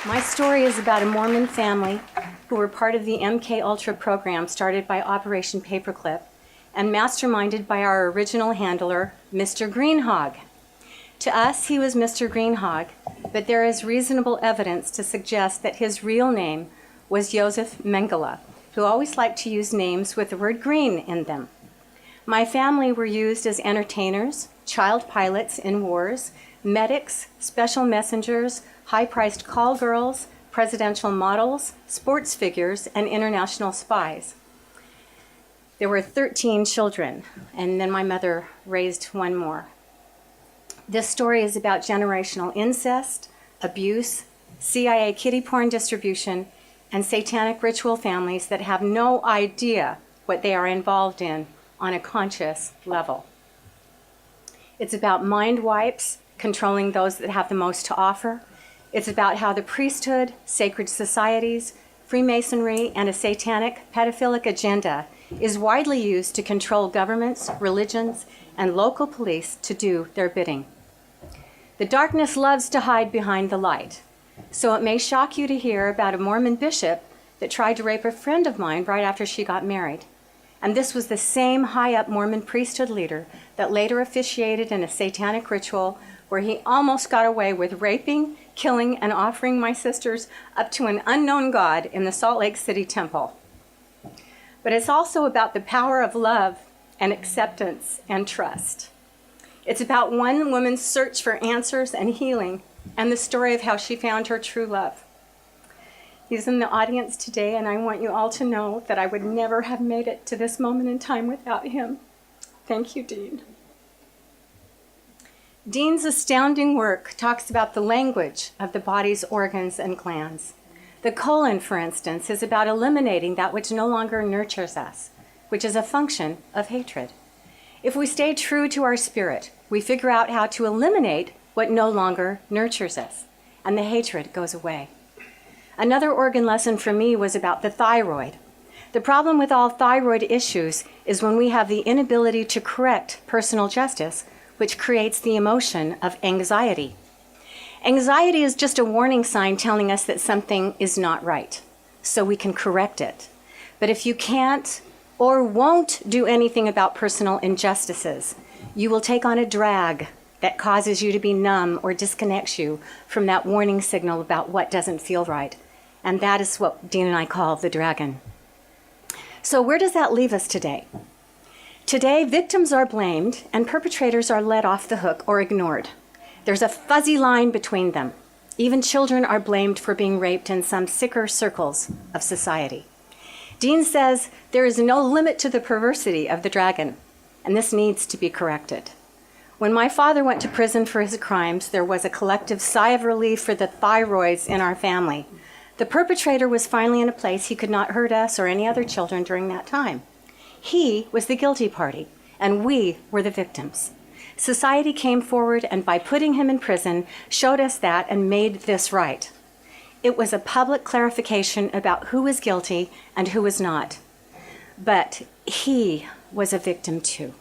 My story is about a Mormon family who were part of the MK Ultra program started by Operation Paperclip and masterminded by our original handler, Mr. Greenhog. To us, he was Mr. Greenhog, but there is reasonable evidence to suggest that his real name was Joseph Mengele, who always liked to use names with the word green in them. My family were used as entertainers, child pilots in wars, medics, special messengers, high-priced call girls, presidential models, sports figures, and international spies. There were 13 children, and then my mother raised one more. This story is about generational incest, abuse, CIA kiddie porn distribution, and satanic ritual families that have no idea what they are involved in on a conscious level. It's about mind wipes, controlling those that have the most to offer. It's about how the priesthood, sacred societies, Freemasonry, and a satanic pedophilic agenda is widely used to control governments, religions, and local police to do their bidding. The darkness loves to hide behind the light, so it may shock you to hear about a Mormon bishop that tried to rape a friend of mine right after she got married. And this was the same high-up Mormon priesthood leader that later officiated in a satanic ritual where he almost got away with raping, killing, and offering my sisters up to an unknown god in the Salt Lake City temple. But it's also about the power of love and acceptance and trust. It's about one woman's search for answers and healing and the story of how she found her true love. He's in the audience today, and I want you all to know that I would never have made it to this moment in time without him. Thank you, Dean. Dean's astounding work talks about the language of the body's organs and glands. The colon, for instance, is about eliminating that which no longer nurtures us, which is a function of hatred. If we stay true to our spirit, we figure out how to eliminate what no longer nurtures us, and the hatred goes away. Another organ lesson for me was about the thyroid. The problem with all thyroid issues is when we have the inability to correct personal justice, which creates the emotion of anxiety. Anxiety is just a warning sign telling us that something is not right, so we can correct it. But if you can't or won't do anything about personal injustices, you will take on a drag that causes you to be numb or disconnects you from that warning signal about what doesn't feel right. And that is what Dean and I call the dragon. So where does that leave us today? Today, victims are blamed and perpetrators are let off the hook or ignored. There's a fuzzy line between them. Even children are blamed for being raped in some sicker circles of society. Dean says there is no limit to the perversity of the dragon, and this needs to be corrected. When my father went to prison for his crimes, there was a collective sigh of relief for the thyroids in our family. The perpetrator was finally in a place he could not hurt us or any other children during that time. He was the guilty party, and we were the victims. Society came forward and by putting him in prison, showed us that and made this right. It was a public clarification about who was guilty and who was not. But he was a victim too.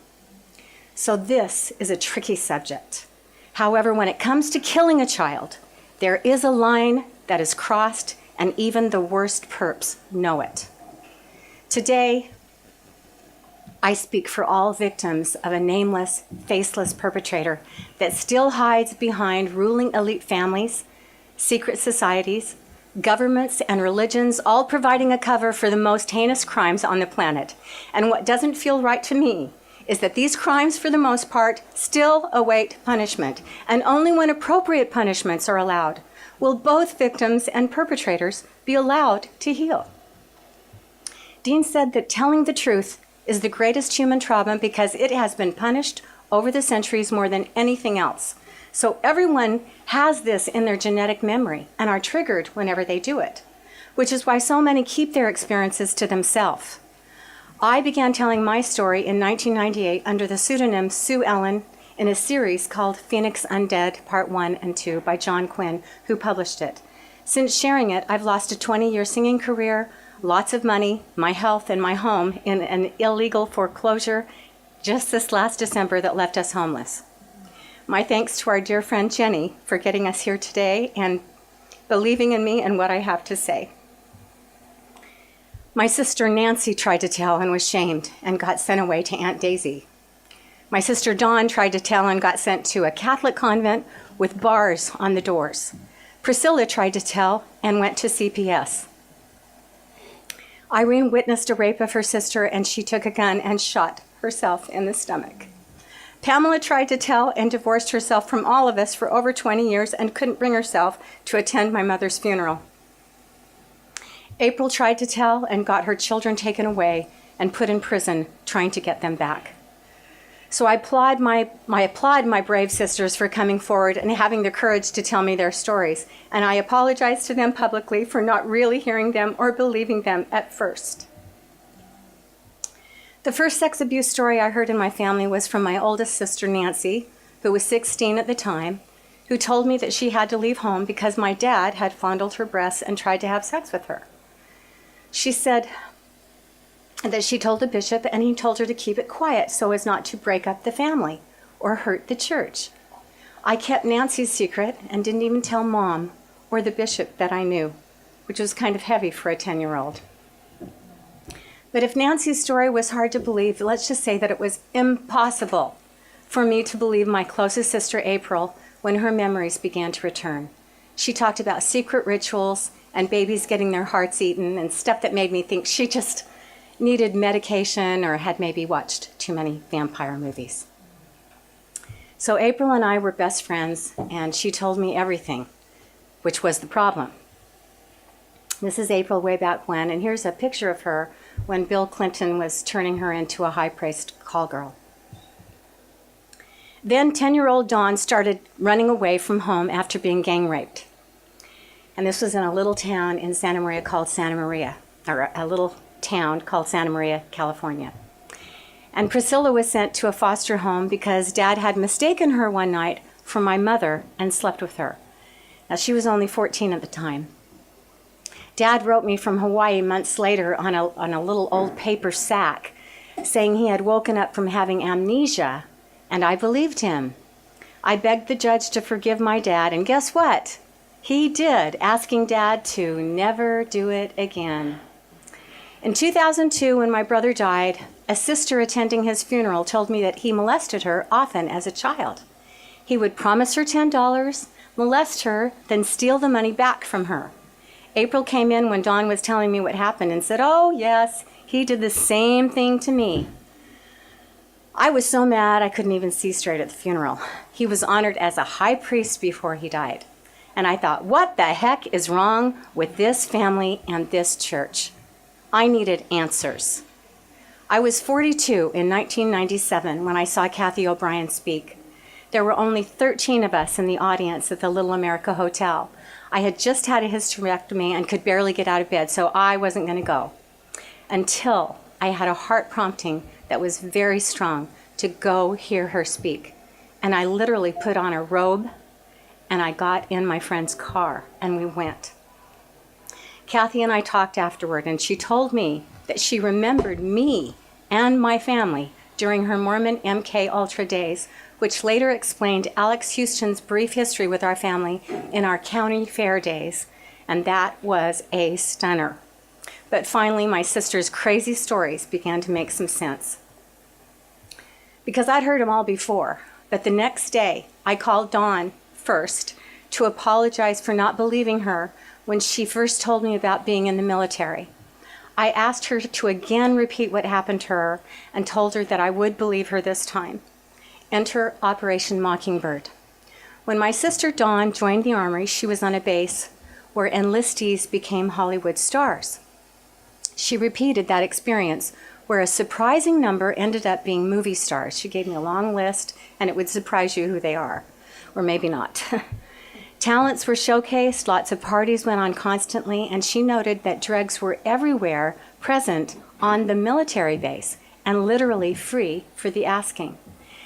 So this is a tricky subject. However, when it comes to killing a child, there is a line that is crossed, and even the worst perps know it. Today, I speak for all victims of a nameless, faceless perpetrator that still hides behind ruling elite families, secret societies, governments, and religions, all providing a cover for the most heinous crimes on the planet. And what doesn't feel right to me is that these crimes, for the most part, still await punishment, and only when appropriate punishments are allowed will both victims and perpetrators be allowed to heal. Dean said that telling the truth is the greatest human trauma because it has been punished over the centuries more than anything else. So everyone has this in their genetic memory and are triggered whenever they do it, which is why so many keep their experiences to themselves. I began telling my story in 1998 under the pseudonym Sue Ellen in a series called Phoenix Undead Part 1 and 2 by John Quinn, who published it. Since sharing it, I've lost a 20-year singing career, lots of money, my health, and my home in an illegal foreclosure just this last December that left us homeless. My thanks to our dear friend Jenny for getting us here today, and believing in me and what I have to say. My sister Nancy tried to tell and was shamed and got sent away to Aunt Daisy. My sister Dawn tried to tell and got sent to a Catholic convent with bars on the doors. Priscilla tried to tell and went to CPS. Irene witnessed a rape of her sister, and she took a gun and shot herself in the stomach. Pamela tried to tell and divorced herself from all of us for over 20 years and couldn't bring herself to attend my mother's funeral. April tried to tell and got her children taken away and put in prison, trying to get them back. So I applaud my brave sisters for coming forward and having the courage to tell me their stories, and I apologize to them publicly for not really hearing them or believing them at first. The first sex abuse story I heard in my family was from my oldest sister, Nancy, who was 16 at the time, who told me that she had to leave home because my dad had fondled her breasts and tried to have sex with her. She said that she told the bishop, and he told her to keep it quiet so as not to break up the family or hurt the church. I kept Nancy's secret and didn't even tell Mom or the bishop that I knew, which was kind of heavy for a 10-year-old. But if Nancy's story was hard to believe, let's just say that it was impossible for me to believe my closest sister, April, when her memories began to return. She talked about secret rituals and babies getting their hearts eaten and stuff that made me think she just needed medication or had maybe watched too many vampire movies. So April and I were best friends, and she told me everything, which was the problem. This is April way back when, and here's a picture of her when Bill Clinton was turning her into a high-priced call girl. Then 10-year-old Dawn started running away from home after being gang raped. And this was in a little town in Santa Maria called Santa Maria, or a little town called Santa Maria, California. And Priscilla was sent to a foster home because Dad had mistaken her one night for my mother and slept with her. Now, she was only 14 at the time. Dad wrote me from Hawaii months later on a little old paper sack saying he had woken up from having amnesia, and I believed him. I begged the judge to forgive my dad, and guess what? He did, asking Dad to never do it again. In 2002, when my brother died, a sister attending his funeral told me that he molested her often as a child. He would promise her $10, molest her, then steal the money back from her. April came in when Dawn was telling me what happened and said, "Oh, yes, he did the same thing to me." I was so mad I couldn't even see straight at the funeral. He was honored as a high priest before he died. And I thought, what the heck is wrong with this family and this church? I needed answers. I was 42 in 1997 when I saw Kathy O'Brien speak. There were only 13 of us in the audience at the Little America Hotel. I had just had a hysterectomy and could barely get out of bed, so I wasn't going to go. Until I had a heart prompting that was very strong to go hear her speak. And I literally put on a robe and I got in my friend's car and we went. Kathy and I talked afterward, and she told me that she remembered me and my family during her Mormon MK Ultra days, which later explained Alex Houston's brief history with our family in our county fair days, and that was a stunner. But finally, my sister's crazy stories began to make some sense. Because I'd heard them all before, but the next day, I called Dawn first to apologize for not believing her when she first told me about being in the military. I asked her to again repeat what happened to her and told her that I would believe her this time. Enter Operation Mockingbird. When my sister Dawn joined the Army, she was on a base where enlistees became Hollywood stars. She repeated that experience where a surprising number ended up being movie stars. She gave me a long list, and it would surprise you who they are, or maybe not. Talents were showcased, lots of parties went on constantly, and she noted that drugs were everywhere present on the military base and literally free for the asking.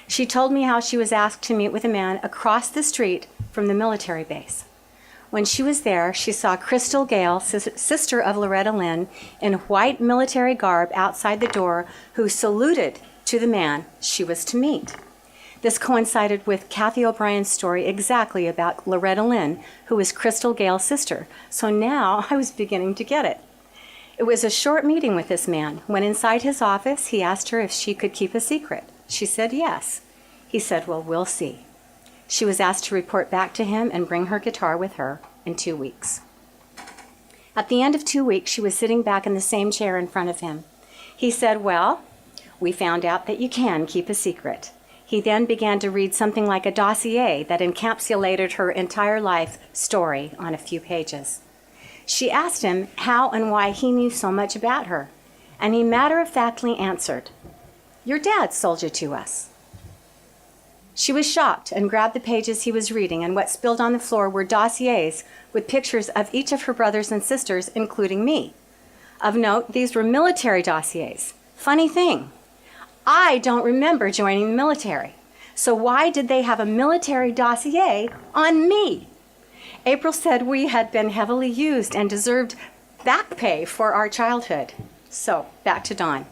She told me how she was asked to meet with a man across the street from the military base. When she was there, she saw Crystal Gale, sister of Loretta Lynn, in white military garb outside the door, who saluted to the man she was to meet. This coincided with Kathy O'Brien's story exactly about Loretta Lynn, who was Crystal Gale's sister. So now I was beginning to get it. It was a short meeting with this man. When inside his office, he asked her if she could keep a secret. She said yes. He said, well, we'll see. She was asked to report back to him and bring her guitar with her in 2 weeks. At the end of 2 weeks, she was sitting back in the same chair in front of him. He said, well, we found out that you can keep a secret. He then began to read something like a dossier that encapsulated her entire life story on a few pages. She asked him how and why he knew so much about her, and he matter-of-factly answered, your dad sold you to us. She was shocked and grabbed the pages he was reading, and what spilled on the floor were dossiers with pictures of each of her brothers and sisters, including me. Of note, these were military dossiers. Funny thing, I don't remember joining the military. So why did they have a military dossier on me? April said we had been heavily used and deserved back pay for our childhood. So, back to Dawn.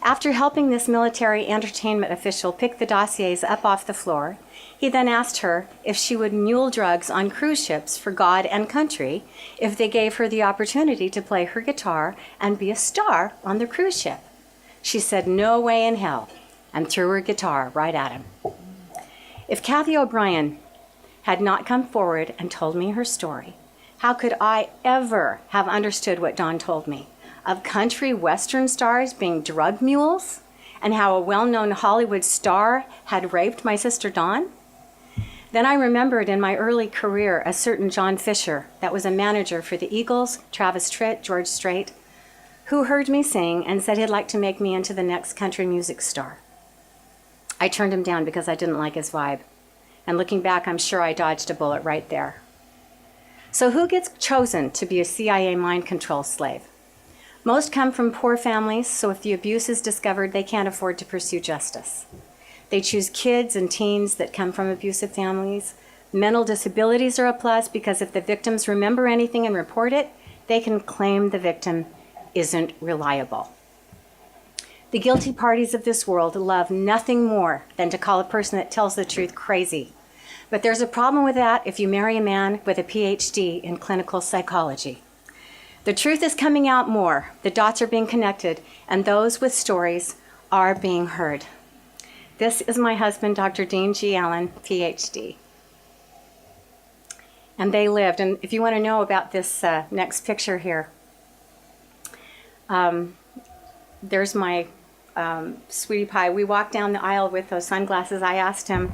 After helping this military entertainment official pick the dossiers up off the floor, he then asked her if she would mule drugs on cruise ships for God and country if they gave her the opportunity to play her guitar and be a star on the cruise ship. She said no way in hell and threw her guitar right at him. If Kathy O'Brien had not come forward and told me her story, how could I ever have understood what Dawn told me of country western stars being drug mules and how a well-known Hollywood star had raped my sister Dawn? Then I remembered in my early career a certain John Fisher that was a manager for the Eagles, Travis Tritt, George Strait, who heard me sing and said he'd like to make me into the next country music star. I turned him down because I didn't like his vibe. And looking back, I'm sure I dodged a bullet right there. So who gets chosen to be a CIA mind control slave? Most come from poor families, so if the abuse is discovered, they can't afford to pursue justice. They choose kids and teens that come from abusive families. Mental disabilities are a plus because if the victims remember anything and report it, they can claim the victim isn't reliable. The guilty parties of this world love nothing more than to call a person that tells the truth crazy. But there's a problem with that if you marry a man with a PhD in clinical psychology. The truth is coming out more, the dots are being connected, and those with stories are being heard. This is my husband, Dr. Dean G. Allen, PhD. And they lived, and if you want to know about this next picture here, there's my sweetie pie. We walked down the aisle with those sunglasses. I asked him,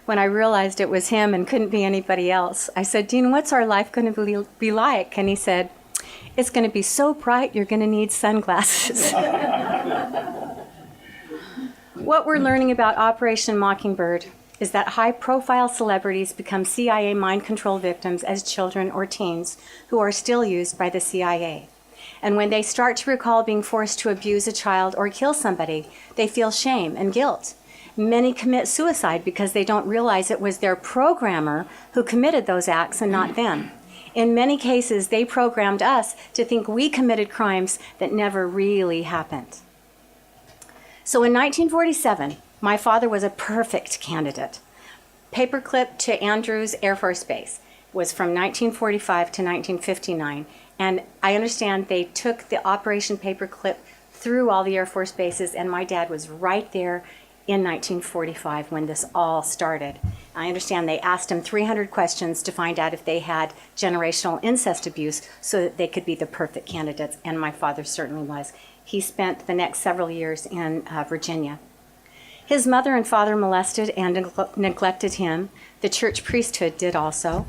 when I realized it was him and couldn't be anybody else, I said, Dean, what's our life going to be like? And he said, it's going to be so bright, you're going to need sunglasses. What we're learning about Operation Mockingbird is that high-profile celebrities become CIA mind control victims as children or teens who are still used by the CIA. And when they start to recall being forced to abuse a child or kill somebody, they feel shame and guilt. Many commit suicide because they don't realize it was their programmer who committed those acts and not them. In many cases, they programmed us to think we committed crimes that never really happened. So in 1947, my father was a perfect candidate. Paperclip to Andrews Air Force Base was from 1945 to 1959. And I understand they took the Operation Paperclip through all the Air Force bases, and my dad was right there in 1945 when this all started. I understand they asked him 300 questions to find out if they had generational incest abuse so that they could be the perfect candidates, and my father certainly was. He spent the next several years in Virginia. His mother and father molested and neglected him. The church priesthood did also.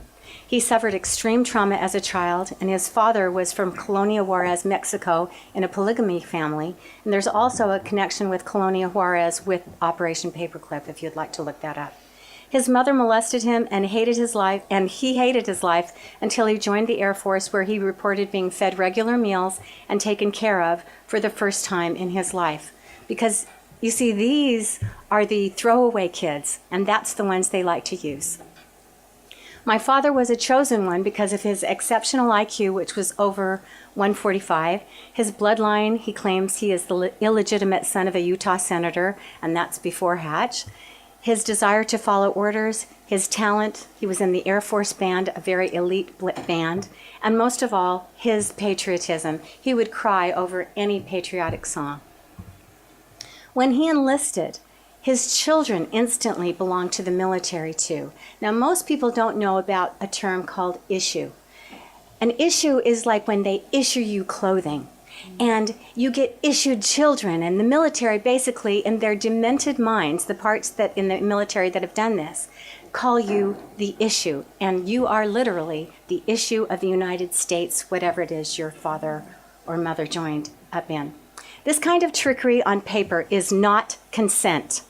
He suffered extreme trauma as a child, and his father was from Colonia Juarez, Mexico, in a polygamy family. And there's also a connection with Colonia Juarez with Operation Paperclip, if you'd like to look that up. His mother molested him and hated his life, and he hated his life until he joined the Air Force, where he reported being fed regular meals and taken care of for the first time in his life. Because, you see, these are the throwaway kids, and that's the ones they like to use. My father was a chosen one because of his exceptional IQ, which was over 145. His bloodline, he claims he is the illegitimate son of a Utah senator, and that's before Hatch. his desire to follow orders, his talent. He was in the Air Force Band, a very elite band, and most of all, his patriotism. He would cry over any patriotic song. When he enlisted, his children instantly belonged to the military too. Now, most people don't know about a term called issue. An issue is like when they issue you clothing. And you get issued children, and the military basically, in their demented minds, the parts that in the military that have done this, call you the issue. And you are literally the issue of the United States, whatever it is your father or mother joined up in. This kind of trickery on paper is not consent.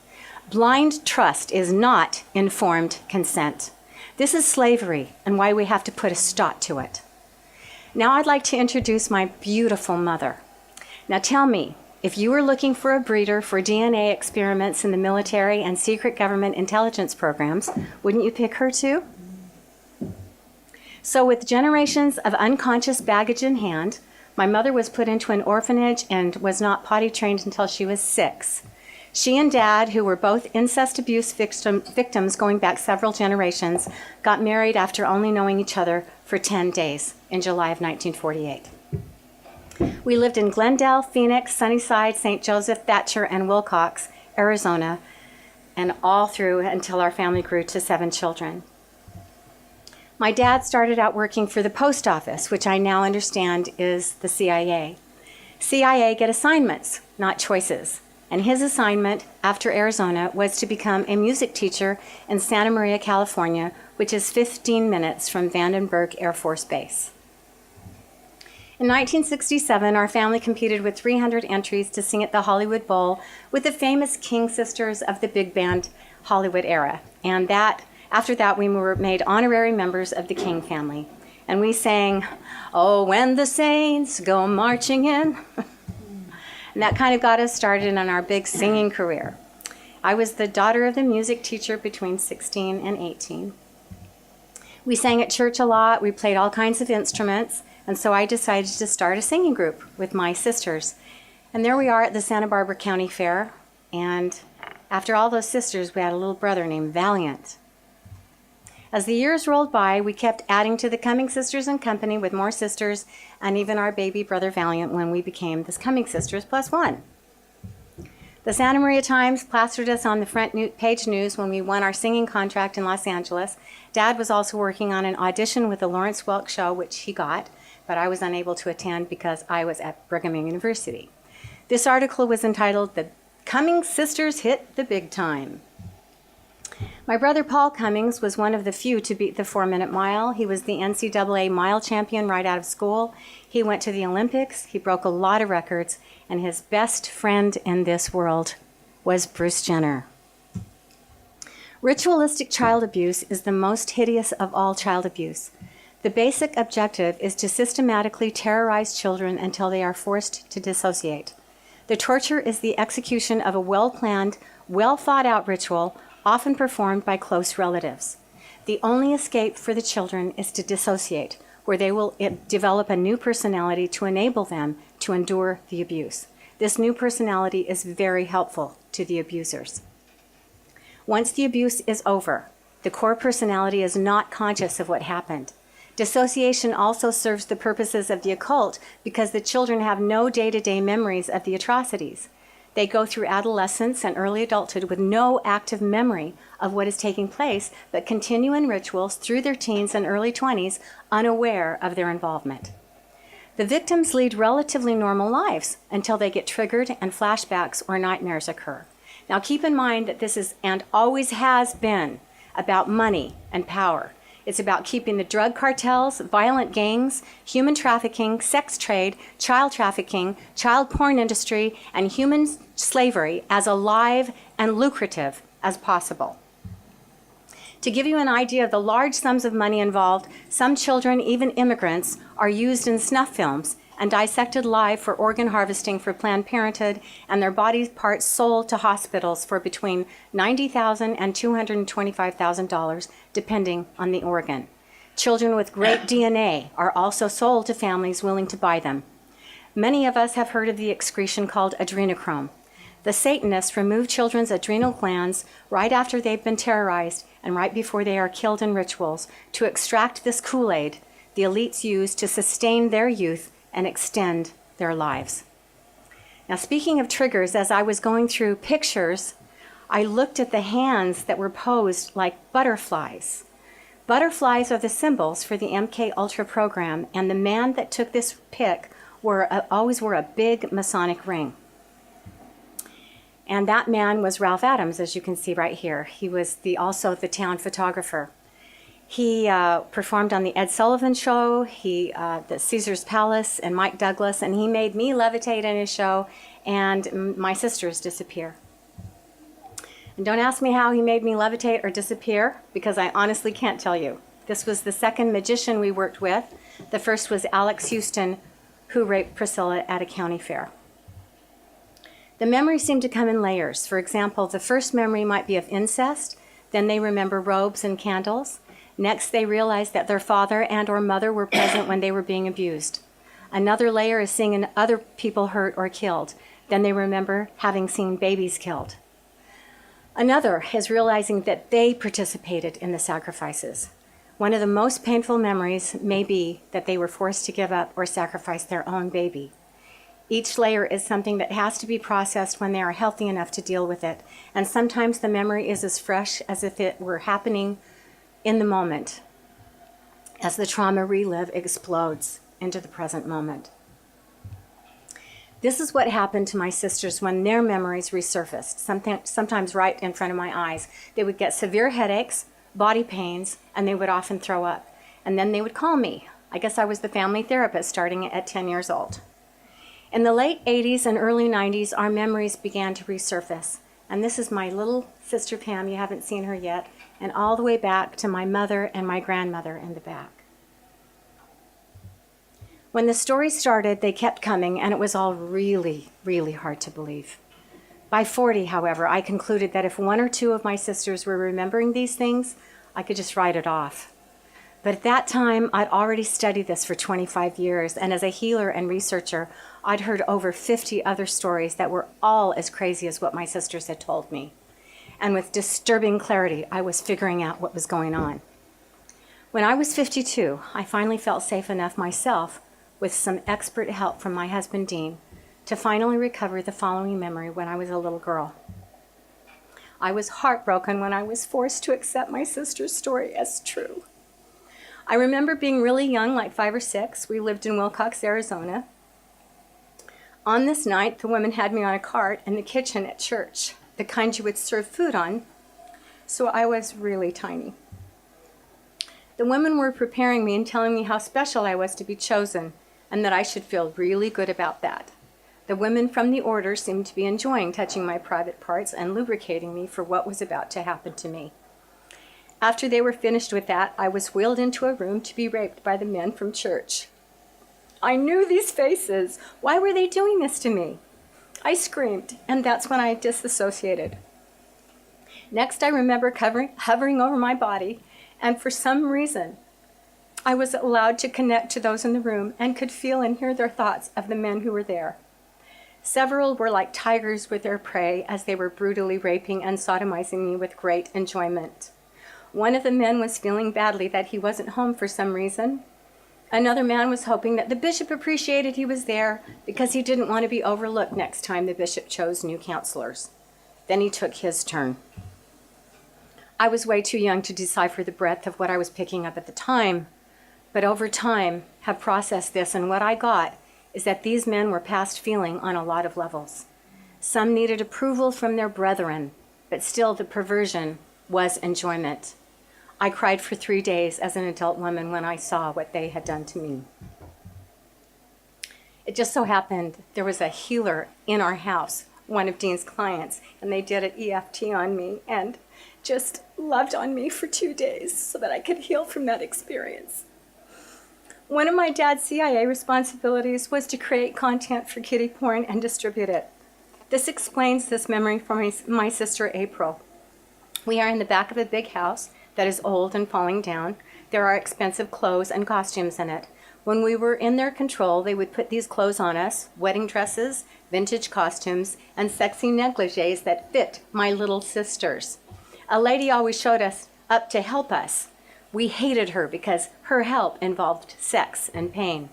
Blind trust is not informed consent. This is slavery, and why we have to put a stop to it. Now I'd like to introduce my beautiful mother. Now tell me, if you were looking for a breeder for DNA experiments in the military and secret government intelligence programs, wouldn't you pick her too? So with generations of unconscious baggage in hand, my mother was put into an orphanage and was not potty trained until she was 6. She and Dad, who were both incest abuse victims going back several generations, got married after only knowing each other for 10 days in July of 1948. We lived in Glendale, Phoenix, Sunnyside, St. Joseph, Thatcher, and Wilcox, Arizona, and all through until our family grew to 7 children. My dad started out working for the post office, which I now understand is the CIA. CIA get assignments, not choices. And his assignment after Arizona was to become a music teacher in Santa Maria, California, which is 15 minutes from Vandenberg Air Force Base. In 1967, our family competed with 300 entries to sing at the Hollywood Bowl with the famous King sisters of the big band Hollywood era. And after that, we were made honorary members of the King family. And we sang, "Oh, when the saints go marching in." And that kind of got us started on our big singing career. I was the daughter of the music teacher between 16 and 18. We sang at church a lot. We played all kinds of instruments. And so I decided to start a singing group with my sisters. And there we are at the Santa Barbara County Fair. And after all those sisters, we had a little brother named Valiant. As the years rolled by, we kept adding to the Cumming Sisters and Company with more sisters, and even our baby brother Valiant when we became the Cumming Sisters plus 1. The Santa Maria Times plastered us on the front page news when we won our singing contract in Los Angeles. Dad was also working on an audition with the Lawrence Welk Show, which he got, but I was unable to attend because I was at Brigham Young University. This article was entitled, "The Cumming Sisters Hit the Big Time." My brother Paul Cummings was one of the few to beat the 4-minute mile. He was the NCAA mile champion right out of school. He went to the Olympics. He broke a lot of records. And his best friend in this world was Bruce Jenner. Ritualistic child abuse is the most hideous of all child abuse. The basic objective is to systematically terrorize children until they are forced to dissociate. The torture is the execution of a well-planned, well-thought-out ritual often performed by close relatives. The only escape for the children is to dissociate, where they will develop a new personality to enable them to endure the abuse. This new personality is very helpful to the abusers. Once the abuse is over, the core personality is not conscious of what happened. Dissociation also serves the purposes of the occult because the children have no day-to-day memories of the atrocities. They go through adolescence and early adulthood with no active memory of what is taking place, but continue in rituals through their teens and early 20s, unaware of their involvement. The victims lead relatively normal lives until they get triggered and flashbacks or nightmares occur. Now keep in mind that this is, and always has been, about money and power. It's about keeping the drug cartels, violent gangs, human trafficking, sex trade, child trafficking, child porn industry, and human slavery as alive and lucrative as possible. To give you an idea of the large sums of money involved, some children, even immigrants, are used in snuff films and dissected live for organ harvesting for Planned Parenthood, and their body parts sold to hospitals for between $90,000 and $225,000, depending on the organ. Children with great DNA are also sold to families willing to buy them. Many of us have heard of the excretion called adrenochrome. The Satanists remove children's adrenal glands right after they've been terrorized and right before they are killed in rituals to extract this Kool-Aid the elites use to sustain their youth and extend their lives. Now, speaking of triggers, as I was going through pictures, I looked at the hands that were posed like butterflies. Butterflies are the symbols for the MK Ultra program, and the man that took this pic always wore a big Masonic ring. And that man was Ralph Adams, as you can see right here. He was also the town photographer. He performed on the Ed Sullivan Show, the Caesar's Palace, and Mike Douglas, and he made me levitate in his show and my sisters disappear. And don't ask me how he made me levitate or disappear, because I honestly can't tell you. This was the second magician we worked with. The first was Alex Houston, who raped Priscilla at a county fair. The memories seem to come in layers. For example, the first memory might be of incest, then they remember robes and candles. Next, they realize that their father and or mother were present when they were being abused. Another layer is seeing other people hurt or killed. Then they remember having seen babies killed. Another is realizing that they participated in the sacrifices. One of the most painful memories may be that they were forced to give up or sacrifice their own baby. Each layer is something that has to be processed when they are healthy enough to deal with it. And sometimes the memory is as fresh as if it were happening in the moment, as the trauma relive explodes into the present moment. This is what happened to my sisters when their memories resurfaced, sometimes right in front of my eyes. They would get severe headaches, body pains, and they would often throw up. And then they would call me. I guess I was the family therapist starting at 10 years old. In the late 80s and early 90s, our memories began to resurface. And this is my little sister Pam, you haven't seen her yet, and all the way back to my mother and my grandmother in the back. When the story started, they kept coming, and it was all really, really hard to believe. By 40, however, I concluded that if one or two of my sisters were remembering these things, I could just write it off. But at that time, I'd already studied this for 25 years, and as a healer and researcher, I'd heard over 50 other stories that were all as crazy as what my sisters had told me. And with disturbing clarity, I was figuring out what was going on. When I was 52, I finally felt safe enough myself, with some expert help from my husband Dean, to finally recover the following memory when I was a little girl. I was heartbroken when I was forced to accept my sister's story as true. I remember being really young, like 5 or 6. We lived in Wilcox, Arizona. On this night, the women had me on a cart in the kitchen at church, the kind you would serve food on, so I was really tiny. The women were preparing me and telling me how special I was to be chosen, and that I should feel really good about that. The women from the order seemed to be enjoying touching my private parts and lubricating me for what was about to happen to me. After they were finished with that, I was wheeled into a room to be raped by the men from church. I knew these faces. Why were they doing this to me? I screamed, and that's when I disassociated. Next, I remember hovering over my body, and for some reason, I was allowed to connect to those in the room and could feel and hear their thoughts of the men who were there. Several were like tigers with their prey as they were brutally raping and sodomizing me with great enjoyment. One of the men was feeling badly that he wasn't home for some reason. Another man was hoping that the bishop appreciated he was there because he didn't want to be overlooked next time the bishop chose new counselors. Then he took his turn. I was way too young to decipher the breadth of what I was picking up at the time, but over time have processed this, and what I got is that these men were past feeling on a lot of levels. Some needed approval from their brethren, but still the perversion was enjoyment. I cried for 3 days as an adult woman when I saw what they had done to me. It just so happened there was a healer in our house, one of Dean's clients, and they did an EFT on me and just loved on me for 2 days so that I could heal from that experience. One of my dad's CIA responsibilities was to create content for kiddie porn and distribute it. This explains this memory from my sister April. We are in the back of a big house that is old and falling down. There are expensive clothes and costumes in it. When we were in their control, they would put these clothes on us, wedding dresses, vintage costumes, and sexy negligees that fit my little sisters. A lady always showed us up to help us. We hated her because her help involved sex and pain.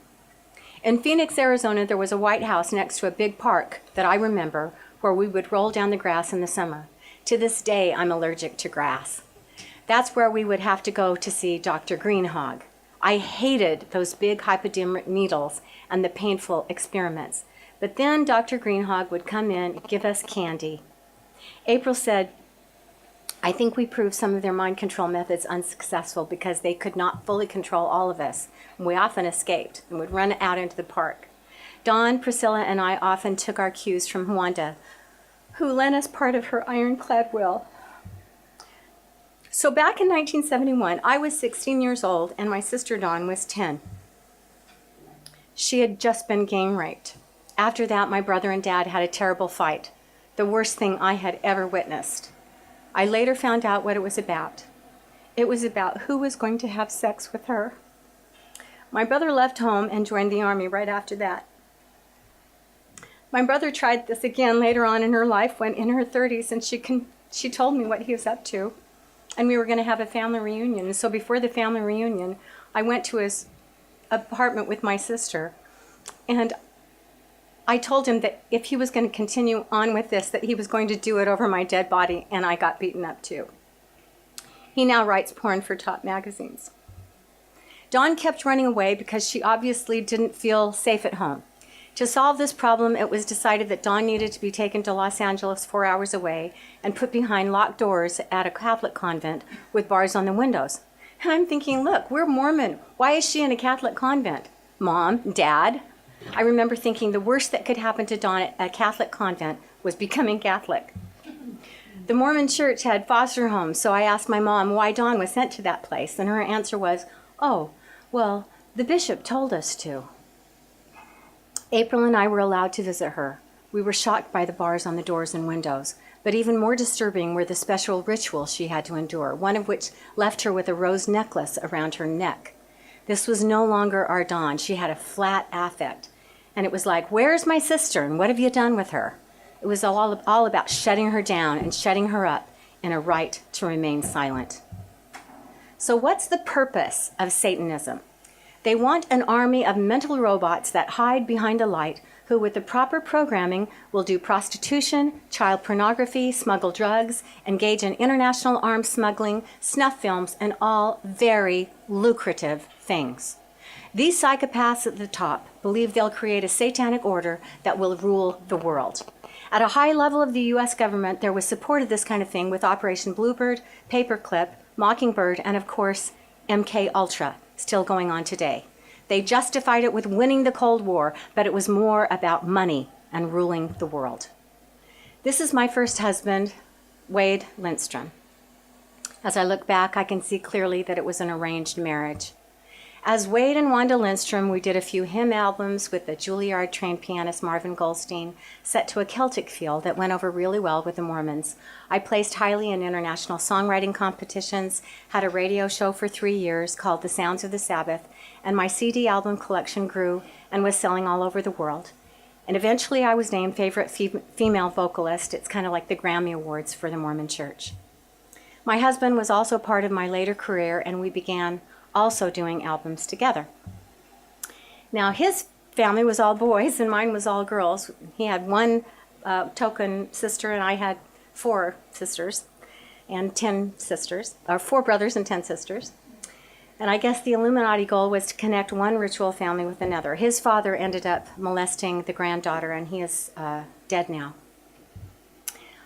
In Phoenix, Arizona, there was a white house next to a big park that I remember where we would roll down the grass in the summer. To this day, I'm allergic to grass. That's where we would have to go to see Dr. Greenhog. I hated those big hypodermic needles and the painful experiments. But then Dr. Greenhog would come in and give us candy. April said, I think we proved some of their mind control methods unsuccessful because they could not fully control all of us. We often escaped and would run out into the park. Dawn, Priscilla, and I often took our cues from Wanda, who lent us part of her ironclad will. So back in 1971, I was 16 years old and my sister Dawn was 10. She had just been gang raped. After that, my brother and dad had a terrible fight, the worst thing I had ever witnessed. I later found out what it was about. It was about who was going to have sex with her. My brother left home and joined the Army right after that. My brother tried this again later on in her life when in her 30s, and she told me what he was up to. And we were going to have a family reunion. And so before the family reunion, I went to his apartment with my sister. And I told him that if he was going to continue on with this, that he was going to do it over my dead body, and I got beaten up too. He now writes porn for top magazines. Dawn kept running away because she obviously didn't feel safe at home. To solve this problem, it was decided that Dawn needed to be taken to Los Angeles 4 hours away and put behind locked doors at a Catholic convent with bars on the windows. And I'm thinking, look, we're Mormon. Why is she in a Catholic convent? Mom, Dad? I remember thinking the worst that could happen to Dawn at a Catholic convent was becoming Catholic. The Mormon church had foster homes, so I asked my mom why Dawn was sent to that place, and her answer was, oh, well, the bishop told us to. April and I were allowed to visit her. We were shocked by the bars on the doors and windows, but even more disturbing were the special rituals she had to endure, one of which left her with a rose necklace around her neck. This was no longer our Dawn. She had a flat affect. And it was like, where's my sister and what have you done with her? It was all about shutting her down and shutting her up in a right to remain silent. So what's the purpose of Satanism? They want an army of mental robots that hide behind a light who, with the proper programming, will do prostitution, child pornography, smuggle drugs, engage in international arms smuggling, snuff films, and all very lucrative things. These psychopaths at the top believe they'll create a satanic order that will rule the world. At a high level of the U.S. government, there was support of this kind of thing with Operation Bluebird, Paperclip, Mockingbird, and of course, MK Ultra, still going on today. They justified it with winning the Cold War, but it was more about money and ruling the world. This is my first husband, Wade Lindstrom. As I look back, I can see clearly that it was an arranged marriage. As Wade and Wanda Lindstrom, we did a few hymn albums with the Juilliard-trained pianist Marvin Goldstein, set to a Celtic feel that went over really well with the Mormons. I placed highly in international songwriting competitions, had a radio show for 3 years called The Sounds of the Sabbath, and my CD album collection grew and was selling all over the world. And eventually I was named favorite female vocalist. It's kind of like the Grammy Awards for the Mormon Church. My husband was also part of my later career, and we began also doing albums together. Now, his family was all boys and mine was all girls. He had one token sister, and I had 4 sisters and 10 sisters, or 4 brothers and 10 sisters. And I guess the Illuminati goal was to connect one ritual family with another. His father ended up molesting the granddaughter, and he is dead now.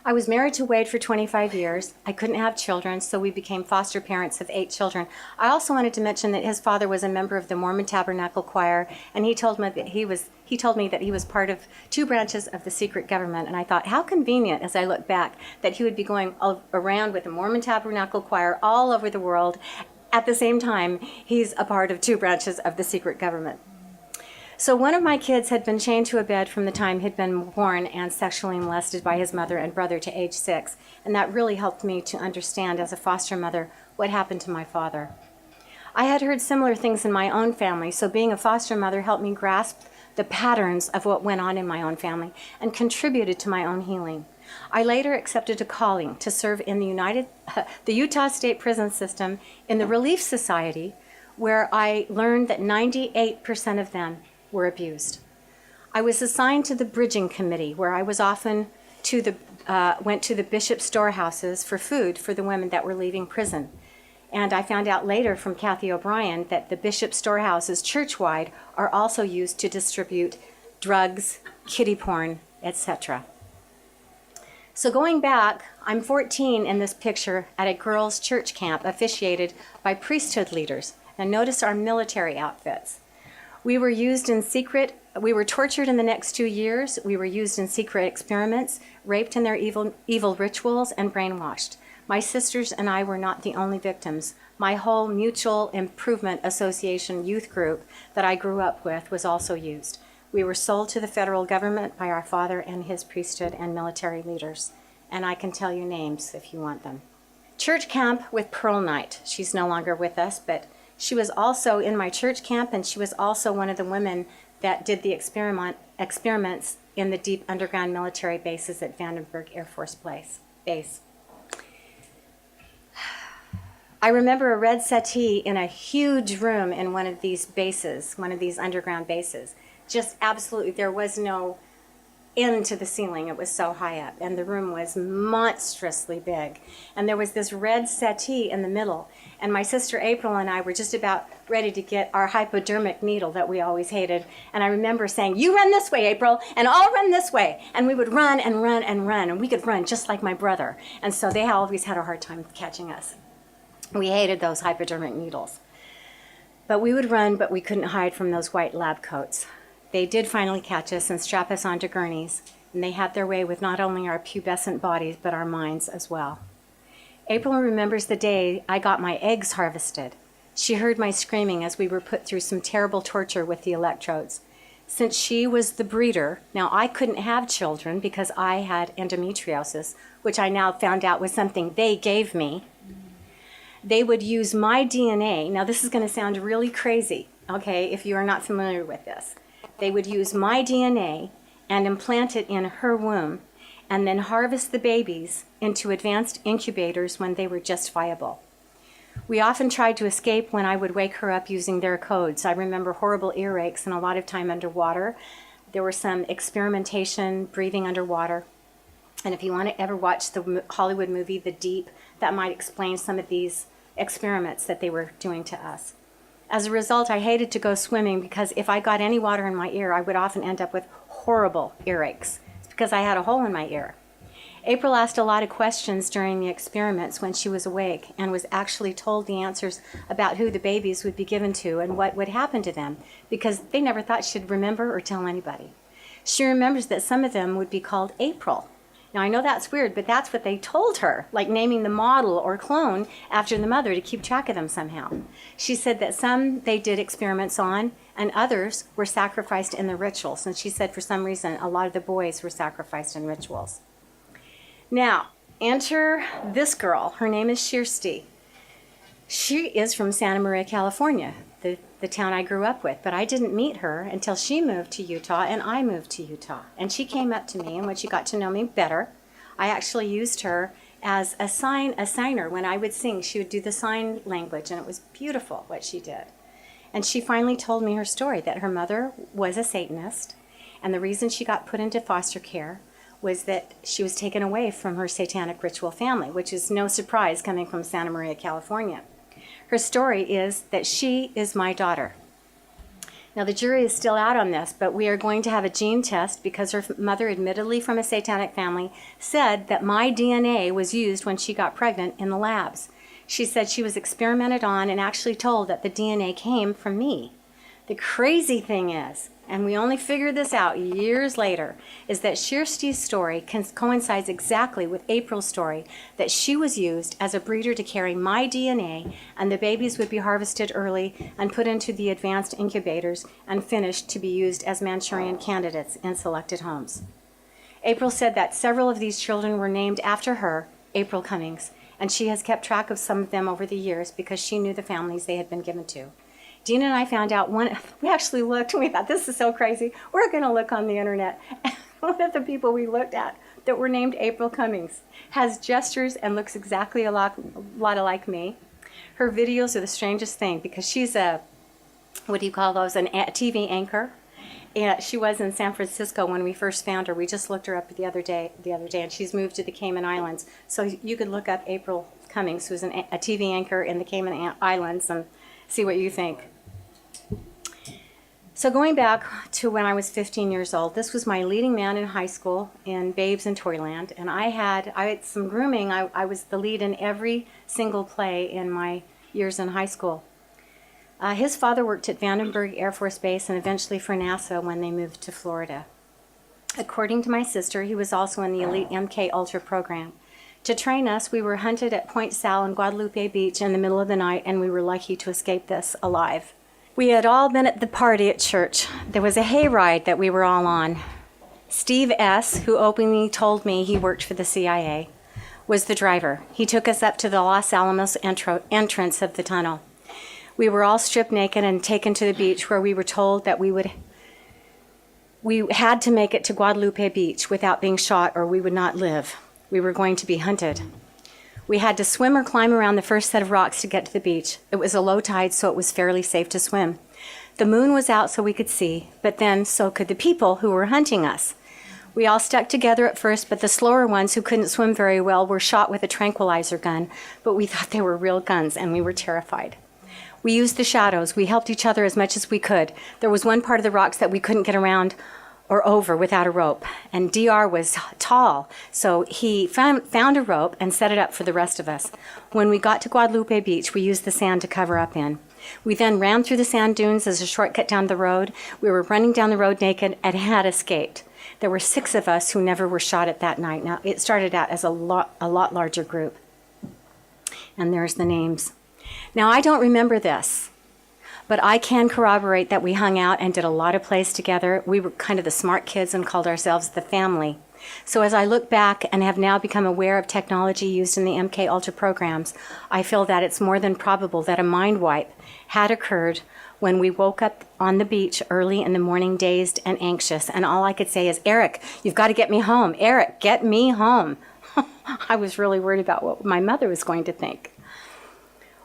I was married to Wade for 25 years. I couldn't have children, so we became foster parents of 8 children. I also wanted to mention that his father was a member of the Mormon Tabernacle Choir, and he told me that he was part of 2 branches of the secret government. And I thought, how convenient, as I look back, that he would be going around with the Mormon Tabernacle Choir all over the world. At the same time, he's a part of 2 branches of the secret government. So one of my kids had been chained to a bed from the time he'd been born and sexually molested by his mother and brother to age 6. And that really helped me to understand as a foster mother what happened to my father. I had heard similar things in my own family, so being a foster mother helped me grasp the patterns of what went on in my own family, and contributed to my own healing. I later accepted a calling to serve in the Utah State Prison System in the Relief Society, where I learned that 98% of them were abused. I was assigned to the bridging committee, where I was often went to the bishop storehouses for food for the women that were leaving prison. And I found out later from Kathy O'Brien that the bishop storehouses churchwide are also used to distribute drugs, kiddie porn, etc. So going back, I'm 14 in this picture at a girls' church camp officiated by priesthood leaders. And notice our military outfits. We were tortured in the next 2 years. We were used in secret experiments, raped in their evil rituals, and brainwashed. My sisters and I were not the only victims. My whole Mutual Improvement Association youth group that I grew up with was also used. We were sold to the federal government by our father and his priesthood and military leaders. And I can tell you names if you want them. Church camp with Pearl Knight. She's no longer with us, but she was also in my church camp, and she was also one of the women that did the experiments in the deep underground military bases at Vandenberg Air Force Base. I remember a red settee in a huge room in one of these bases, one of these underground bases. Just absolutely, there was no end to the ceiling. It was so high up, and the room was monstrously big. And there was this red settee in the middle, and my sister April and I were just about ready to get our hypodermic needle that we always hated. And I remember saying, "You run this way, April, and I'll run this way." And we would run and run and run, and we could run just like my brother. And so they always had a hard time catching us. We hated those hypodermic needles. But we would run, but we couldn't hide from those white lab coats. They did finally catch us and strap us onto gurneys, and they had their way with not only our pubescent bodies, but our minds as well. April remembers the day I got my eggs harvested. She heard my screaming as we were put through some terrible torture with the electrodes. Since she was the breeder, now I couldn't have children because I had endometriosis, which I now found out was something they gave me. They would use my DNA. Now this is going to sound really crazy, okay, if you are not familiar with this. They would use my DNA and implant it in her womb and then harvest the babies into advanced incubators when they were just viable. We often tried to escape when I would wake her up using their codes. I remember horrible earaches and a lot of time underwater. There were some experimentation, breathing underwater. And if you want to ever watch the Hollywood movie, The Deep, that might explain some of these experiments that they were doing to us. As a result, I hated to go swimming because if I got any water in my ear, I would often end up with horrible earaches. It's because I had a hole in my ear. April asked a lot of questions during the experiments when she was awake and was actually told the answers about who the babies would be given to and what would happen to them because they never thought she'd remember or tell anybody. She remembers that some of them would be called April. Now, I know that's weird, but that's what they told her, like naming the model or clone after the mother to keep track of them somehow. She said that some they did experiments on, and others were sacrificed in the rituals. And she said for some reason, a lot of the boys were sacrificed in rituals. Now, enter this girl. Her name is Shirsti. She is from Santa Maria, California, the town I grew up with, but I didn't meet her until she moved to Utah and I moved to Utah. And she came up to me, and when she got to know me better, I actually used her as a signer. When I would sing, she would do the sign language, and it was beautiful what she did. And she finally told me her story, that her mother was a Satanist, and the reason she got put into foster care was that she was taken away from her satanic ritual family, which is no surprise coming from Santa Maria, California. Her story is that she is my daughter. Now, the jury is still out on this, but we are going to have a gene test because her mother, admittedly from a satanic family, said that my DNA was used when she got pregnant in the labs. She said she was experimented on and actually told that the DNA came from me. The crazy thing is, and we only figured this out years later, is that Shirsti's story coincides exactly with April's story, that she was used as a breeder to carry my DNA, and the babies would be harvested early and put into the advanced incubators and finished to be used as Manchurian candidates in selected homes. April said that several of these children were named after her, April Cummings, and she has kept track of some of them over the years because she knew the families they had been given to. Dean and I found out we actually looked and we thought, this is so crazy. We're going to look on the internet. And one of the people we looked at that were named April Cummings has gestures and looks exactly a lot like me. Her videos are the strangest thing because she's a, what do you call those, a TV anchor. And she was in San Francisco when we first found her. We just looked her up the other day, and she's moved to the Cayman Islands. So you could look up April Cummings, who's a TV anchor in the Cayman Islands, and see what you think. So going back to when I was 15 years old, this was my leading man in high school in Babes in Toyland, and I had some grooming. I was the lead in every single play in my years in high school. His father worked at Vandenberg Air Force Base and eventually for NASA when they moved to Florida. According to my sister, he was also in the elite MK Ultra program. To train us, we were hunted at Point Sal and Guadalupe Beach in the middle of the night, and we were lucky to escape this alive. We had all been at the party at church. There was a hayride that we were all on. Steve S., who openly told me he worked for the CIA, was the driver. He took us up to the Los Alamos entrance of the tunnel. We were all stripped naked and taken to the beach where we were told that we had to make it to Guadalupe Beach without being shot or we would not live. We were going to be hunted. We had to swim or climb around the first set of rocks to get to the beach. It was a low tide, so it was fairly safe to swim. The moon was out so we could see, but then so could the people who were hunting us. We all stuck together at first, but the slower ones who couldn't swim very well were shot with a tranquilizer gun, but we thought they were real guns and we were terrified. We used the shadows. We helped each other as much as we could. There was one part of the rocks that we couldn't get around or over without a rope, and DR was tall, so he found a rope and set it up for the rest of us. When we got to Guadalupe Beach, we used the sand to cover up in. We then ran through the sand dunes as a shortcut down the road. We were running down the road naked and had escaped. There were 6 of us who never were shot at that night. Now, it started out as a lot larger group. And there's the names. Now, I don't remember this, but I can corroborate that we hung out and did a lot of plays together. We were kind of the smart kids and called ourselves the family. So as I look back and have now become aware of technology used in the MK Ultra programs, I feel that it's more than probable that a mind wipe had occurred when we woke up on the beach early in the morning, dazed and anxious. And all I could say is, Eric, you've got to get me home. Eric, get me home. I was really worried about what my mother was going to think.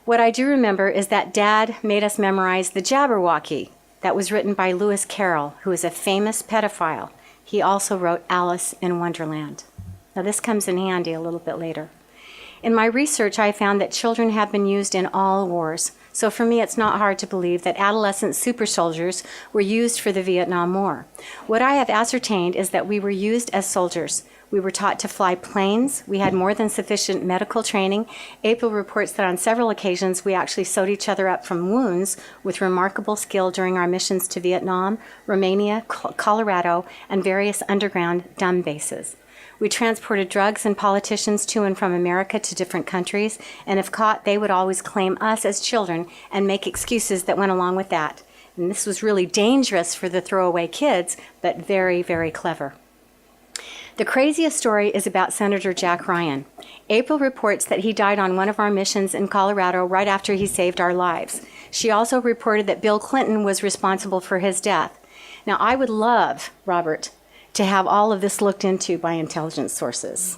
What I do remember is that Dad made us memorize the Jabberwocky that was written by Lewis Carroll, who is a famous pedophile. He also wrote Alice in Wonderland. Now this comes in handy a little bit later. In my research, I found that children have been used in all wars. So for me, it's not hard to believe that adolescent super soldiers were used for the Vietnam War. What I have ascertained is that we were used as soldiers. We were taught to fly planes. We had more than sufficient medical training. April reports that on several occasions we actually sewed each other up from wounds with remarkable skill during our missions to Vietnam, Romania, Colorado, and various underground dumb bases. We transported drugs and politicians to and from America to different countries, and if caught, they would always claim us as children and make excuses that went along with that. And this was really dangerous for the throwaway kids, but very, very clever. The craziest story is about Senator Jack Ryan. April reports that he died on one of our missions in Colorado right after he saved our lives. She also reported that Bill Clinton was responsible for his death. Now, I would love, Robert, to have all of this looked into by intelligence sources.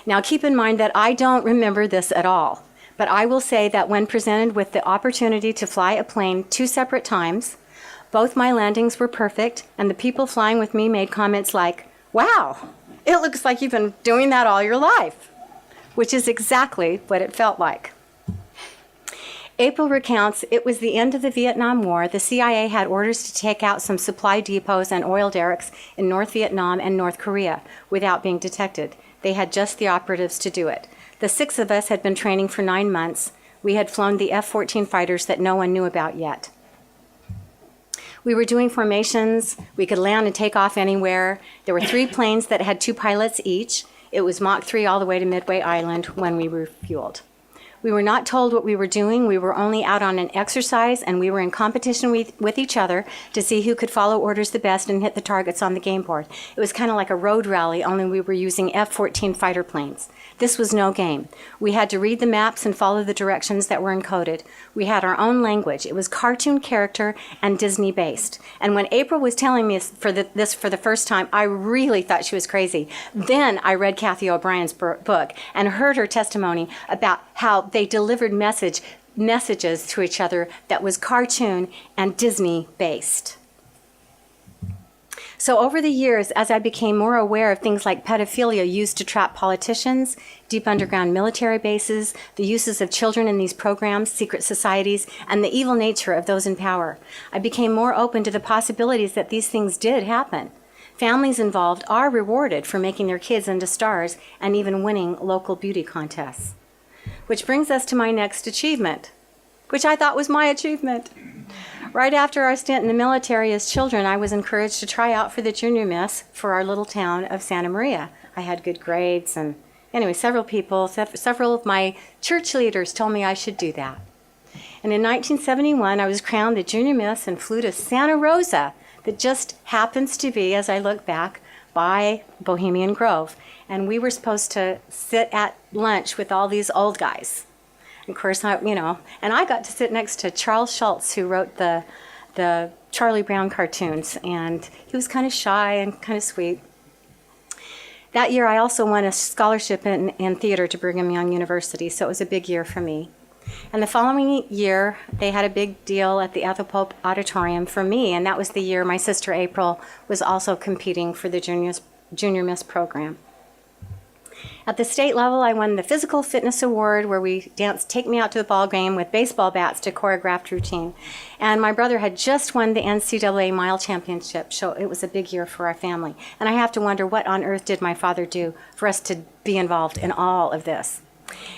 Now, keep in mind that I don't remember this at all, but I will say that when presented with the opportunity to fly a plane 2 separate times, both my landings were perfect, and the people flying with me made comments like, "Wow, it looks like you've been doing that all your life," which is exactly what it felt like. April recounts it was the end of the Vietnam War. The CIA had orders to take out some supply depots and oil derricks in North Vietnam and North Korea without being detected. They had just the operatives to do it. The 6 of us had been training for 9 months. We had flown the F-14 fighters that no one knew about yet. We were doing formations. We could land and take off anywhere. There were 3 planes that had 2 pilots each. It was Mach 3 all the way to Midway Island when we refueled. We were not told what we were doing. We were only out on an exercise, and we were in competition with each other to see who could follow orders the best and hit the targets on the game board. It was kind of like a road rally, only we were using F-14 fighter planes. This was no game. We had to read the maps and follow the directions that were encoded. We had our own language. It was cartoon character and Disney-based. And when April was telling me this for the first time, I really thought she was crazy. Then I read Kathy O'Brien's book and heard her testimony about how they delivered messages to each other that was cartoon and Disney-based. So over the years, as I became more aware of things like pedophilia used to trap politicians, deep underground military bases, the uses of children in these programs, secret societies, and the evil nature of those in power, I became more open to the possibilities that these things did happen. Families involved are rewarded for making their kids into stars and even winning local beauty contests. Which brings us to my next achievement, which I thought was my achievement. Right after our stint in the military as children, I was encouraged to try out for the junior miss for our little town of Santa Maria. I had good grades, and anyway, several of my church leaders told me I should do that. And in 1971, I was crowned the junior miss and flew to Santa Rosa, that just happens to be, as I look back, by Bohemian Grove. And we were supposed to sit at lunch with all these old guys. Of course, and I got to sit next to Charles Schultz, who wrote the Charlie Brown cartoons, and he was kind of shy and kind of sweet. That year, I also won a scholarship in theater to Brigham Young University, so it was a big year for me. And the following year, they had a big deal at the Ethel Pope Auditorium for me, and that was the year my sister April was also competing for the Junior Miss program. At the state level, I won the Physical Fitness Award, where we danced Take Me Out to the Ball Game with baseball bats to choreographed routine. And my brother had just won the NCAA Mile Championship, so it was a big year for our family. And I have to wonder, what on earth did my father do for us to be involved in all of this?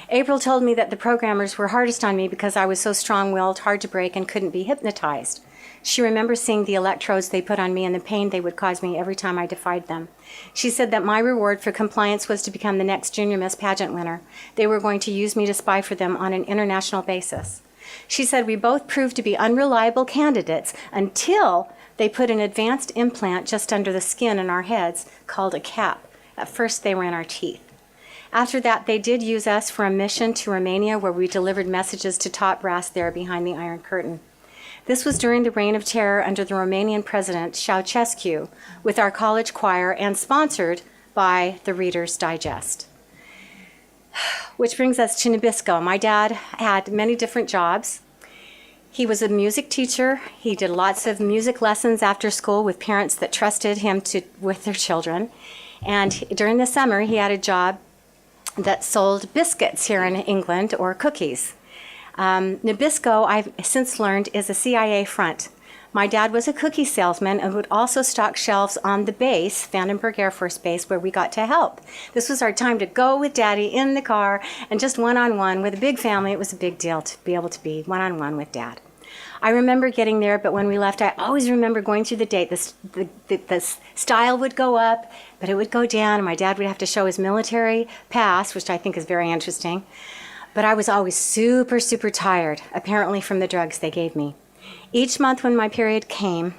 April told me that the programmers were hardest on me because I was so strong-willed, hard to break, and couldn't be hypnotized. She remembers seeing the electrodes they put on me and the pain they would cause me every time I defied them. She said that my reward for compliance was to become the next Junior Miss pageant winner. They were going to use me to spy for them on an international basis. She said we both proved to be unreliable candidates until they put an advanced implant just under the skin in our heads called a cap. At first, they were in our teeth. After that, they did use us for a mission to Romania, where we delivered messages to top brass there behind the Iron Curtain. This was during the reign of terror under the Romanian president, Ceausescu, with our college choir and sponsored by the Reader's Digest. Which brings us to Nabisco. My dad had many different jobs. He was a music teacher. He did lots of music lessons after school with parents that trusted him with their children. And during the summer, he had a job that sold biscuits here in England, or cookies. Nabisco, I've since learned, is a CIA front. My dad was a cookie salesman and would also stock shelves on the base, Vandenberg Air Force Base, where we got to help. This was our time to go with Daddy in the car, and just one-on-one with a big family. It was a big deal to be able to be one-on-one with Dad. I remember getting there, but when we left, I always remember going through the gate. The stile would go up, but it would go down, and my dad would have to show his military pass, which I think is very interesting. But I was always super, super tired, apparently from the drugs they gave me. Each month when my period came,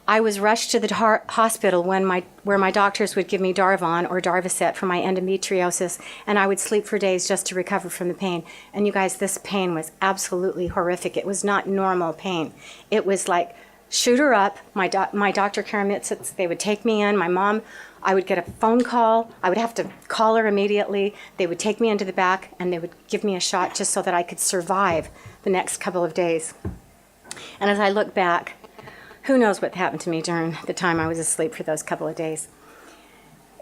I was rushed to the hospital where my doctors would give me Darvon or Darvocet for my endometriosis, and I would sleep for days just to recover from the pain. And you guys, this pain was absolutely horrific. It was not normal pain. It was like, shoot her up. My doctor, Karamitz, they would take me in. My mom, I would get a phone call. I would have to call her immediately. They would take me into the back, and they would give me a shot just so that I could survive the next couple of days. And as I look back, who knows what happened to me during the time I was asleep for those couple of days.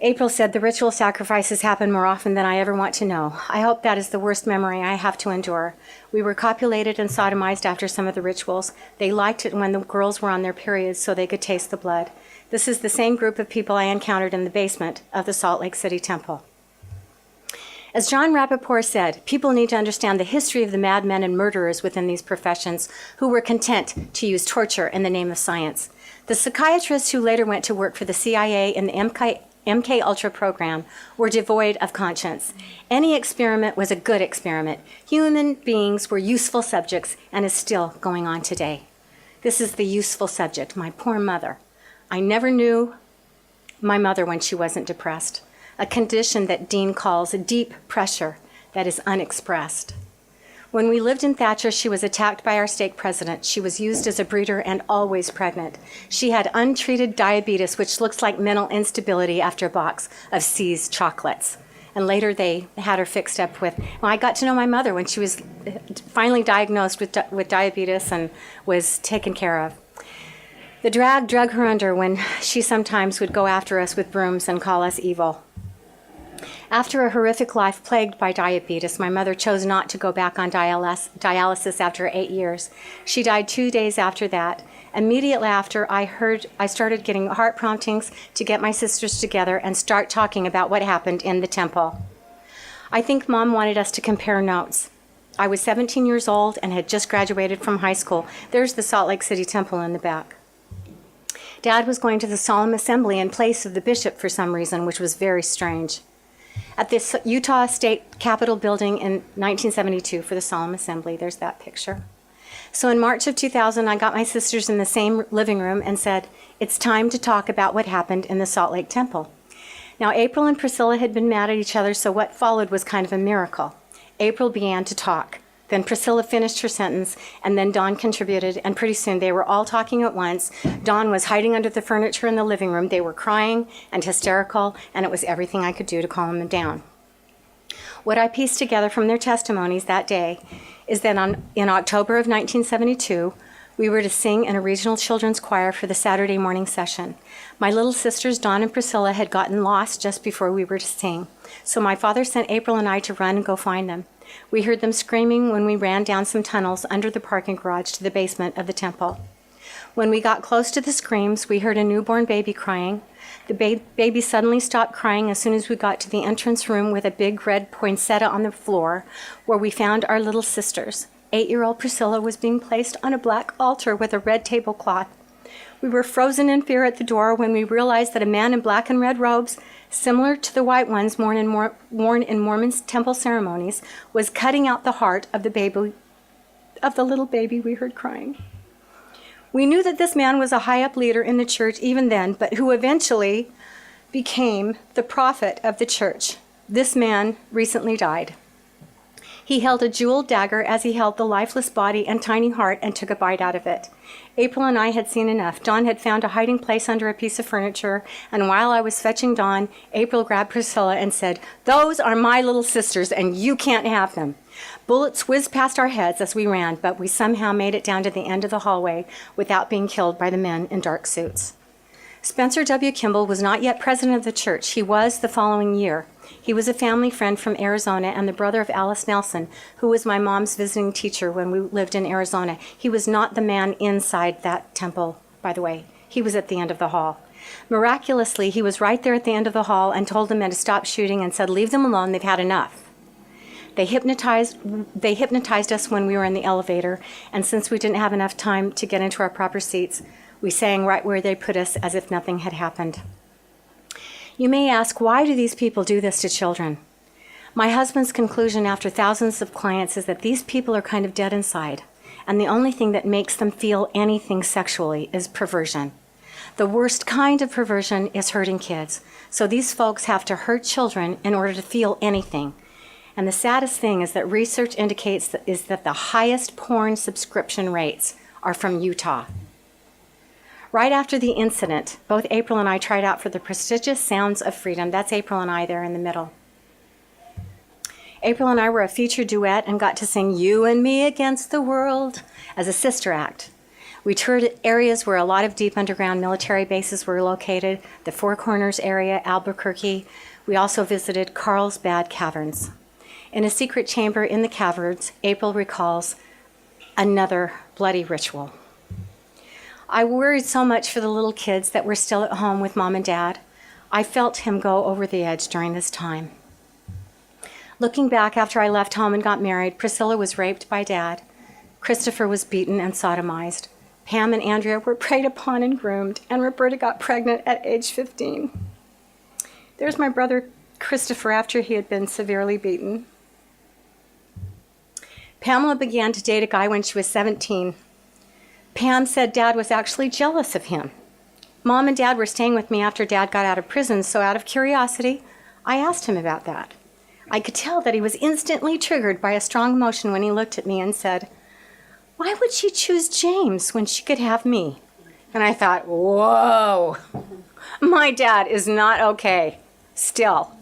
April said the ritual sacrifices happen more often than I ever want to know. I hope that is the worst memory I have to endure. We were copulated and sodomized after some of the rituals. They liked it when the girls were on their periods so they could taste the blood. This is the same group of people I encountered in the basement of the Salt Lake City Temple. As John Rappaport said, people need to understand the history of the madmen and murderers within these professions who were content to use torture in the name of science. The psychiatrist who later went to work for the CIA in the MK Ultra program were devoid of conscience. Any experiment was a good experiment. Human beings were useful subjects and is still going on today. This is the useful subject, my poor mother. I never knew my mother when she wasn't depressed, a condition that Dean calls a deep pressure that is unexpressed. When we lived in Thatcher, she was attacked by our stake president. She was used as a breeder and always pregnant. She had untreated diabetes, which looks like mental instability after a box of C's chocolates. And later they had her fixed up with, well, I got to know my mother when she was finally diagnosed with diabetes and was taken care of. The drag drug her under when she sometimes would go after us with brooms and call us evil. After a horrific life plagued by diabetes, my mother chose not to go back on dialysis after 8 years. She died 2 days after that. Immediately after, I started getting heart promptings to get my sisters together and start talking about what happened in the temple. I think Mom wanted us to compare notes. I was 17 years old and had just graduated from high school. There's the Salt Lake City temple in the back. Dad was going to the solemn assembly in place of the bishop for some reason, which was very strange. At the Utah State Capitol building in 1972 for the solemn assembly. There's that picture. So in March of 2000, I got my sisters in the same living room and said, it's time to talk about what happened in the Salt Lake Temple. Now, April and Priscilla had been mad at each other, so what followed was kind of a miracle. April began to talk. Then Priscilla finished her sentence, and then Dawn contributed, and pretty soon they were all talking at once. Dawn was hiding under the furniture in the living room. They were crying and hysterical, and it was everything I could do to calm them down. What I pieced together from their testimonies that day is that in October of 1972, we were to sing in a regional children's choir for the Saturday morning session. My little sisters, Dawn and Priscilla, had gotten lost just before we were to sing, so my father sent April and I to run and go find them. We heard them screaming when we ran down some tunnels under the parking garage to the basement of the temple. When we got close to the screams, we heard a newborn baby crying. The baby suddenly stopped crying as soon as we got to the entrance room with a big red poinsettia on the floor, where we found our little sisters. 8-year-old Priscilla was being placed on a black altar with a red tablecloth. We were frozen in fear at the door when we realized that a man in black and red robes, similar to the white ones worn in Mormon temple ceremonies, was cutting out the heart of the little baby we heard crying. We knew that this man was a high-up leader in the church even then, but who eventually became the prophet of the church. This man recently died. He held a jeweled dagger as he held the lifeless body and tiny heart and took a bite out of it. April and I had seen enough. Dawn had found a hiding place under a piece of furniture, and while I was fetching Dawn, April grabbed Priscilla and said, "Those are my little sisters, and you can't have them." Bullets whizzed past our heads as we ran, but we somehow made it down to the end of the hallway without being killed by the men in dark suits. Spencer W. Kimball was not yet president of the church. He was the following year. He was a family friend from Arizona and the brother of Alice Nelson, who was my mom's visiting teacher when we lived in Arizona. He was not the man inside that temple, by the way. He was at the end of the hall. Miraculously, he was right there at the end of the hall and told the men to stop shooting and said, "Leave them alone, they've had enough." They hypnotized us when we were in the elevator, and since we didn't have enough time to get into our proper seats, we sang right where they put us as if nothing had happened. You may ask, why do these people do this to children? My husband's conclusion after thousands of clients is that these people are kind of dead inside, and the only thing that makes them feel anything sexually is perversion. The worst kind of perversion is hurting kids, so these folks have to hurt children in order to feel anything. And the saddest thing is that research indicates that the highest porn subscription rates are from Utah. Right after the incident, both April and I tried out for the prestigious Sounds of Freedom. That's April and I there in the middle. April and I were a featured duet and got to sing "You and Me Against the World" as a sister act. We toured areas where a lot of deep underground military bases were located, the Four Corners area, Albuquerque. We also visited Carlsbad Caverns. In a secret chamber in the caverns, April recalls another bloody ritual. I worried so much for the little kids that were still at home with Mom and Dad. I felt him go over the edge during this time. Looking back after I left home and got married, Priscilla was raped by Dad. Christopher was beaten and sodomized. Pam and Andrea were preyed upon and groomed, and Roberta got pregnant at age 15. There's my brother Christopher after he had been severely beaten. Pamela began to date a guy when she was 17. Pam said Dad was actually jealous of him. Mom and Dad were staying with me after Dad got out of prison, so out of curiosity, I asked him about that. I could tell that he was instantly triggered by a strong emotion when he looked at me and said, "Why would she choose James when she could have me?" And I thought, whoa, my dad is not okay still.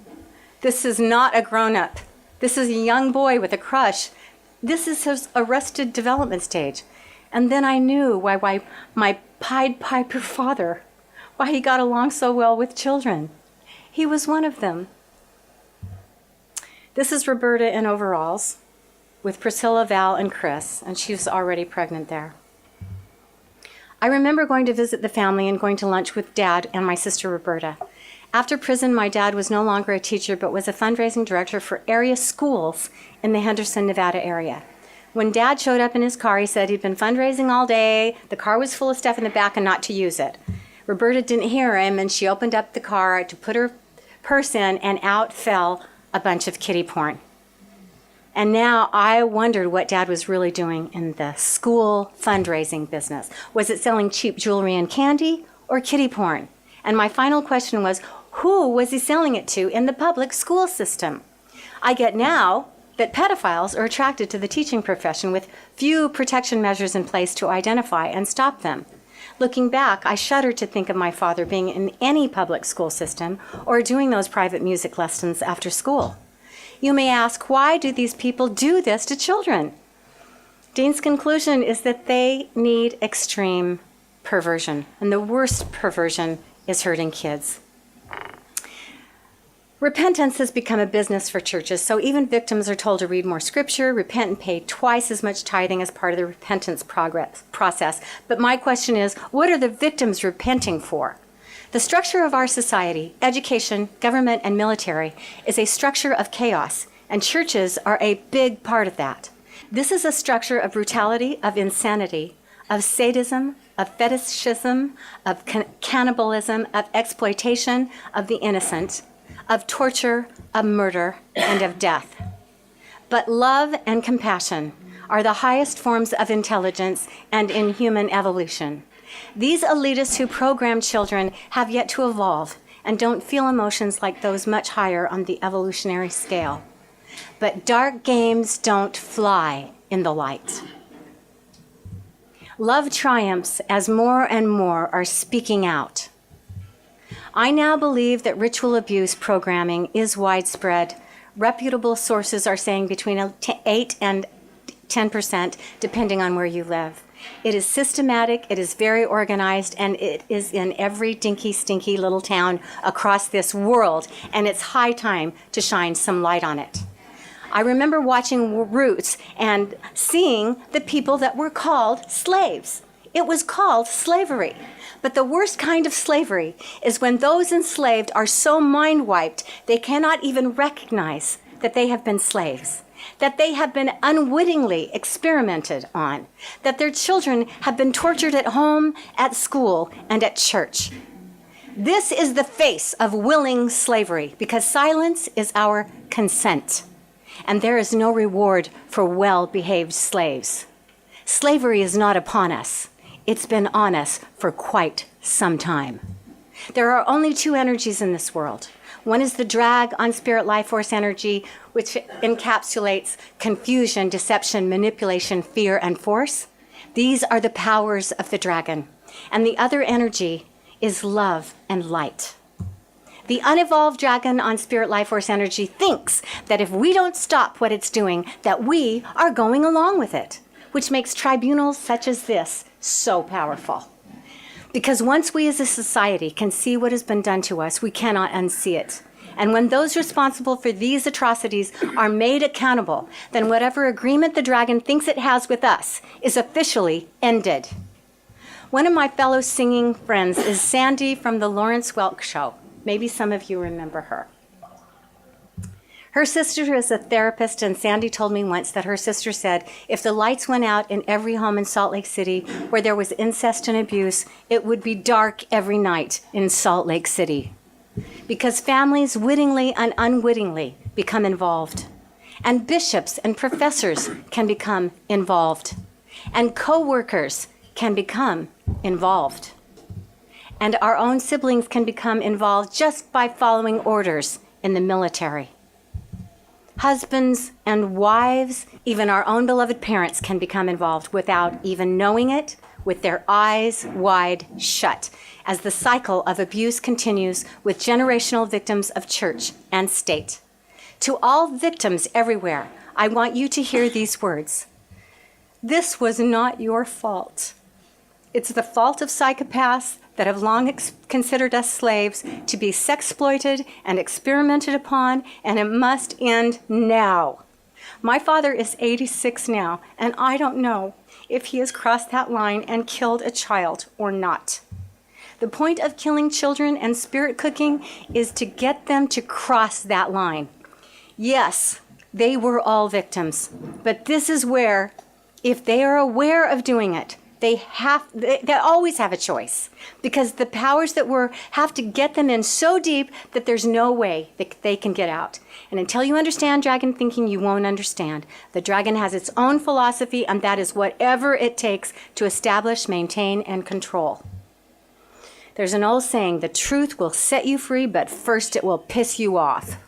This is not a grown-up. This is a young boy with a crush. This is his arrested development stage. And then I knew why my Pied Piper father, why he got along so well with children. He was one of them. This is Roberta in overalls with Priscilla, Val, and Chris, and she was already pregnant there. I remember going to visit the family and going to lunch with Dad and my sister Roberta. After prison, my dad was no longer a teacher, but was a fundraising director for area schools in the Henderson, Nevada area. When Dad showed up in his car, he said he'd been fundraising all day, the car was full of stuff in the back and not to use it. Roberta didn't hear him, and she opened up the car to put her purse in, and out fell a bunch of kiddie porn. And now I wondered what Dad was really doing in the school fundraising business. Was it selling cheap jewelry and candy or kiddie porn? And my final question was, who was he selling it to in the public school system? I get now that pedophiles are attracted to the teaching profession with few protection measures in place to identify and stop them. Looking back, I shudder to think of my father being in any public school system or doing those private music lessons after school. You may ask, why do these people do this to children? Dean's conclusion is that they need extreme perversion, and the worst perversion is hurting kids. Repentance has become a business for churches, so even victims are told to read more scripture, repent, and pay twice as much tithing as part of the repentance process. But my question is, what are the victims repenting for? The structure of our society, education, government, and military, is a structure of chaos, and churches are a big part of that. This is a structure of brutality, of insanity, of sadism, of fetishism, of cannibalism, of exploitation of the innocent, of torture, of murder, and of death. But love and compassion are the highest forms of intelligence and in human evolution. These elitists who program children have yet to evolve and don't feel emotions like those much higher on the evolutionary scale. But dark games don't fly in the light. Love triumphs as more and more are speaking out. I now believe that ritual abuse programming is widespread. Reputable sources are saying between 8 and 10%, depending on where you live. It is systematic, it is very organized, and it is in every dinky, stinky little town across this world, and it's high time to shine some light on it. I remember watching Roots and seeing the people that were called slaves. It was called slavery. But the worst kind of slavery is when those enslaved are so mind-wiped they cannot even recognize that they have been slaves, that they have been unwittingly experimented on, that their children have been tortured at home, at school, and at church. This is the face of willing slavery, because silence is our consent, and there is no reward for well-behaved slaves. Slavery is not upon us. It's been on us for quite some time. There are only two energies in this world. One is the drag on spirit life force energy, which encapsulates confusion, deception, manipulation, fear, and force. These are the powers of the dragon. And the other energy is love and light. The unevolved dragon on spirit life force energy thinks that if we don't stop what it's doing, that we are going along with it, which makes tribunals such as this so powerful. Because once we as a society can see what has been done to us, we cannot unsee it. And when those responsible for these atrocities are made accountable, then whatever agreement the dragon thinks it has with us is officially ended. One of my fellow singing friends is Sandy from the Lawrence Welk Show. Maybe some of you remember her. Her sister is a therapist, and Sandy told me once that her sister said if the lights went out in every home in Salt Lake City where there was incest and abuse, it would be dark every night in Salt Lake City. because families wittingly and unwittingly become involved, and bishops and professors can become involved, and co-workers can become involved, and our own siblings can become involved just by following orders in the military. Husbands and wives, even our own beloved parents, can become involved without even knowing it, with their eyes wide shut, as the cycle of abuse continues with generational victims of church and state. To all victims everywhere, I want you to hear these words. This was not your fault. It's the fault of psychopaths that have long considered us slaves to be sexploited and experimented upon, and it must end now. My father is 86 now, and I don't know if he has crossed that line and killed a child or not. The point of killing children and spirit cooking is to get them to cross that line. Yes, they were all victims, but this is where, if they are aware of doing it, they always have a choice, because the powers that were have to get them in so deep that there's no way that they can get out. And until you understand dragon thinking, you won't understand. The dragon has its own philosophy, and that is whatever it takes to establish, maintain, and control. There's an old saying, the truth will set you free, but first it will piss you off.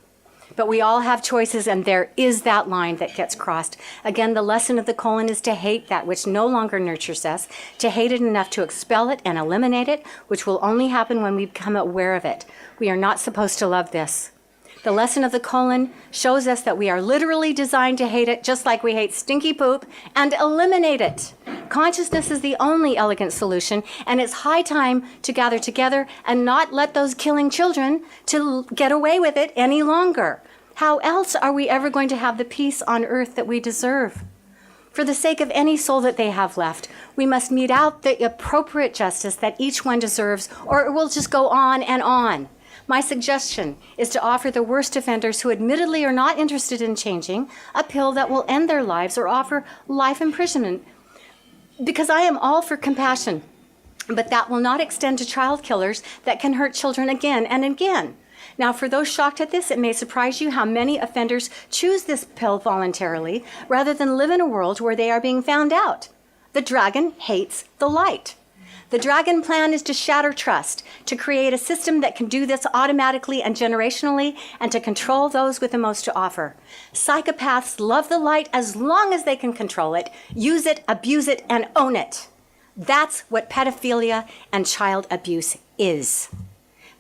But we all have choices, and there is that line that gets crossed. Again, the lesson of the colon is to hate that which no longer nurtures us, to hate it enough to expel it and eliminate it, which will only happen when we become aware of it. We are not supposed to love this. The lesson of the colon shows us that we are literally designed to hate it, just like we hate stinky poop, and eliminate it. Consciousness is the only elegant solution, and it's high time to gather together and not let those killing children to get away with it any longer. How else are we ever going to have the peace on earth that we deserve? For the sake of any soul that they have left, we must mete out the appropriate justice that each one deserves, or it will just go on and on. My suggestion is to offer the worst offenders who admittedly are not interested in changing a pill that will end their lives or offer life imprisonment. Because I am all for compassion, but that will not extend to child killers that can hurt children again and again. Now, for those shocked at this, it may surprise you how many offenders choose this pill voluntarily rather than live in a world where they are being found out. The dragon hates the light. The dragon plan is to shatter trust, to create a system that can do this automatically and generationally, and to control those with the most to offer. Psychopaths love the light as long as they can control it, use it, abuse it, and own it. That's what pedophilia and child abuse is.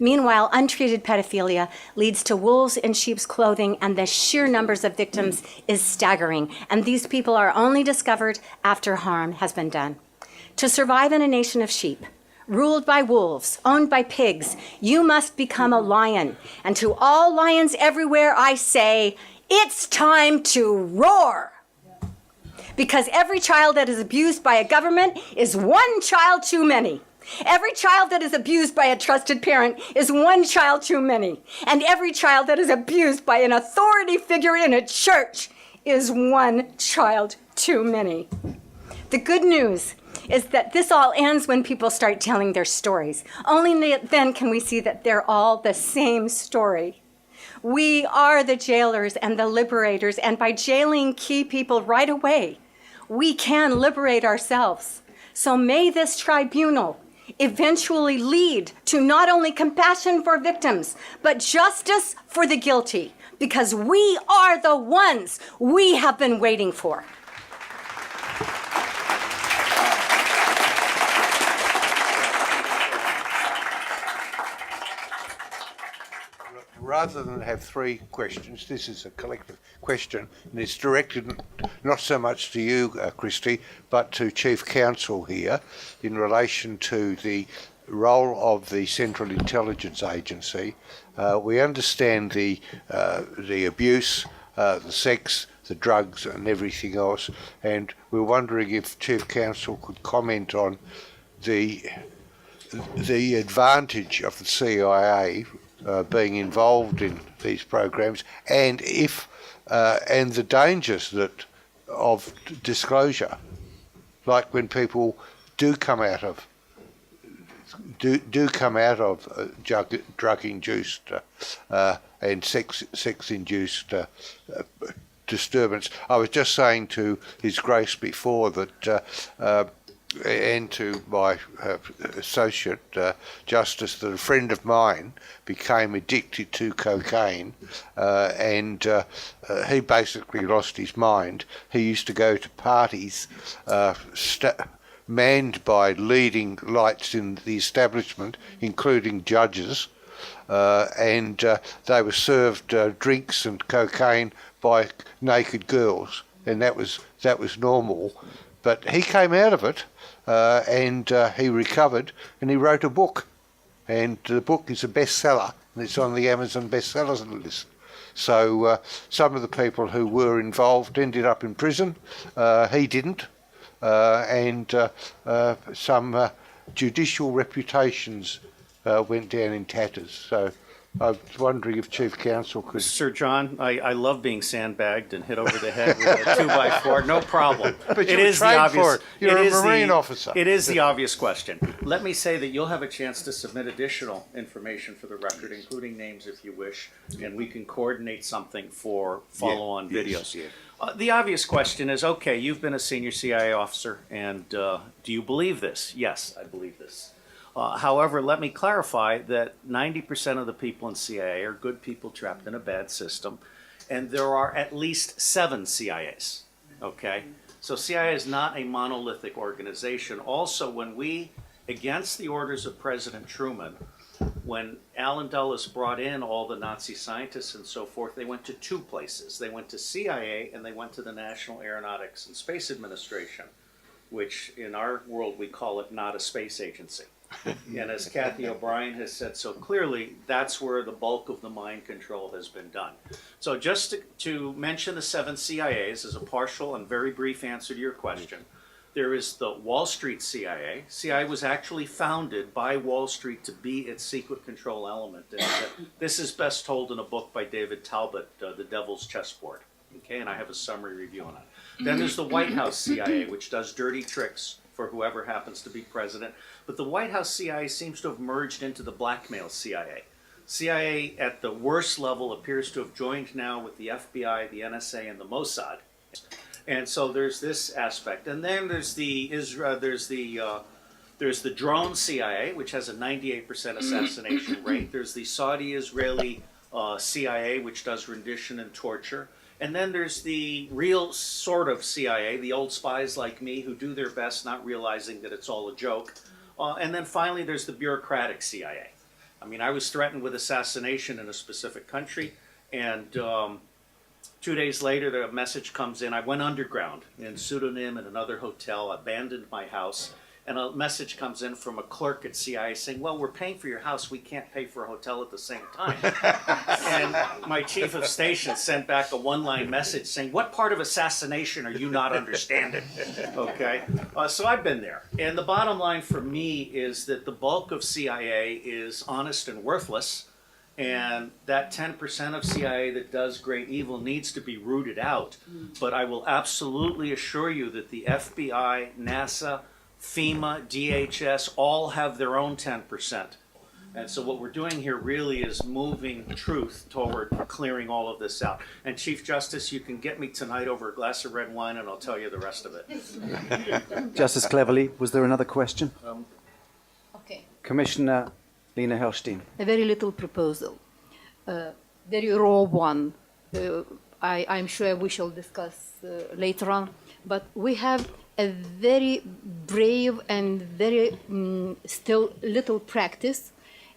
Meanwhile, untreated pedophilia leads to wolves in sheep's clothing, and the sheer numbers of victims is staggering, and these people are only discovered after harm has been done. To survive in a nation of sheep, ruled by wolves, owned by pigs, you must become a lion. And to all lions everywhere, I say, it's time to roar. Because every child that is abused by a government is one child too many. Every child that is abused by a trusted parent is one child too many. And every child that is abused by an authority figure in a church is one child too many. The good news is that this all ends when people start telling their stories. Only then can we see that they're all the same story. We are the jailers and the liberators, and by jailing key people right away, we can liberate ourselves. So may this tribunal eventually lead to not only compassion for victims, but justice for the guilty, because we are the ones we have been waiting for. Rather than have three questions, this is a collective question, and it's directed not so much to you, Christy, but to Chief Counsel here in relation to the role of the Central Intelligence Agency. We understand the abuse, the sex, the drugs and everything else, and we're wondering if Chief Counsel could comment on the advantage of the CIA being involved in these programs, and and the dangers of disclosure, like when people do come out of do come out of drug-induced and sex-induced disturbance. I was just saying to His Grace before that, and to my associate Justice, that a friend of mine became addicted to cocaine, and he basically lost his mind. He used to go to parties manned by leading lights in the establishment, including judges, and they were served drinks and cocaine by naked girls, and that was normal. But he came out of it, and he recovered, and he wrote a book, and the book is a bestseller, and it's on the Amazon bestsellers list. So some of the people who were involved ended up in prison. He didn't, and some judicial reputations went down in tatters. So I was wondering if Chief Counsel could... Sir John, I love being sandbagged and hit over the head with a 2x4, no problem. But you were trained for it. You're a Marine officer. It is the obvious question. Let me say that you'll have a chance to submit additional information for the record, including names if you wish, and we can coordinate something for follow-on videos. Yes. The obvious question is, okay, you've been a senior CIA officer, and do you believe this? Yes, I believe this. However, let me clarify that 90% of the people in CIA are good people trapped in a bad system, and there are at least 7 CIAs, okay? So CIA is not a monolithic organization. Also, when we, against the orders of President Truman, when Allen Dulles brought in all the Nazi scientists and so forth, they went to 2 places. They went to CIA and they went to the National Aeronautics and Space Administration, which in our world we call it not a space agency. And as Kathy O'Brien has said so clearly, that's where the bulk of the mind control has been done. So just to mention the 7 CIAs as a partial and very brief answer to your question, there is the Wall Street CIA. CIA was actually founded by Wall Street to be its secret control element. And this is best told in a book by David Talbot, The Devil's Chessboard. Okay, and I have a summary review on it. Then there's the White House CIA, which does dirty tricks for whoever happens to be president. But the White House CIA seems to have merged into the blackmail CIA. CIA at the worst level appears to have joined now with the FBI, the NSA, and the Mossad. And so there's this aspect. And then there's the drone CIA, which has a 98% assassination rate. There's the Saudi-Israeli CIA, which does rendition and torture. And then there's the real sort of CIA, the old spies like me who do their best not realizing that it's all a joke. And then finally there's the bureaucratic CIA. I mean, I was threatened with assassination in a specific country, and 2 days later the message comes in. I went underground in pseudonym in another hotel, abandoned my house, and a message comes in from a clerk at CIA saying, well, we're paying for your house, we can't pay for a hotel at the same time. And my chief of station sent back a one-line message saying, what part of assassination are you not understanding? Okay, so I've been there. And the bottom line for me is that the bulk of CIA is honest and worthless, and that 10% of CIA that does great evil needs to be rooted out. But I will absolutely assure you that the FBI, NASA, FEMA, DHS, all have their own 10%. And so what we're doing here really is moving truth toward clearing all of this out. And Chief Justice, you can get me tonight over a glass of red wine and I'll tell you the rest of it. Justice Cleverly, was there another question? Okay. Commissioner Lena Helstein. A very little proposal. Very raw one. I'm sure we shall discuss later on. But we have a very brave and very still little practice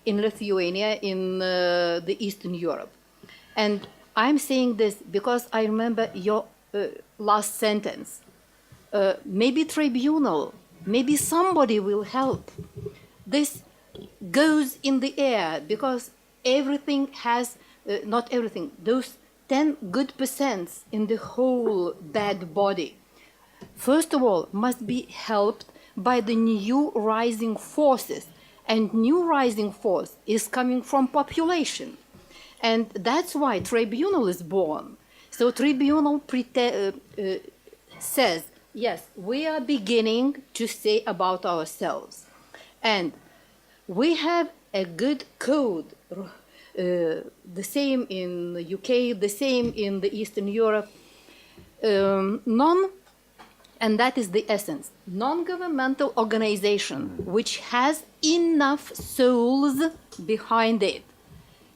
in Lithuania, in the Eastern Europe. And I'm saying this because I remember your last sentence. Maybe tribunal, maybe somebody will help. This goes in the air because everything has, not everything, those 10 good percents in the whole bad body, first of all, must be helped by the new rising forces. And new rising force is coming from population. And that's why tribunal is born. So tribunal says, yes, we are beginning to say about ourselves. And We have a good code, the same in the UK, the same in the Eastern Europe. And that is the essence. Non-governmental organization which has enough souls behind it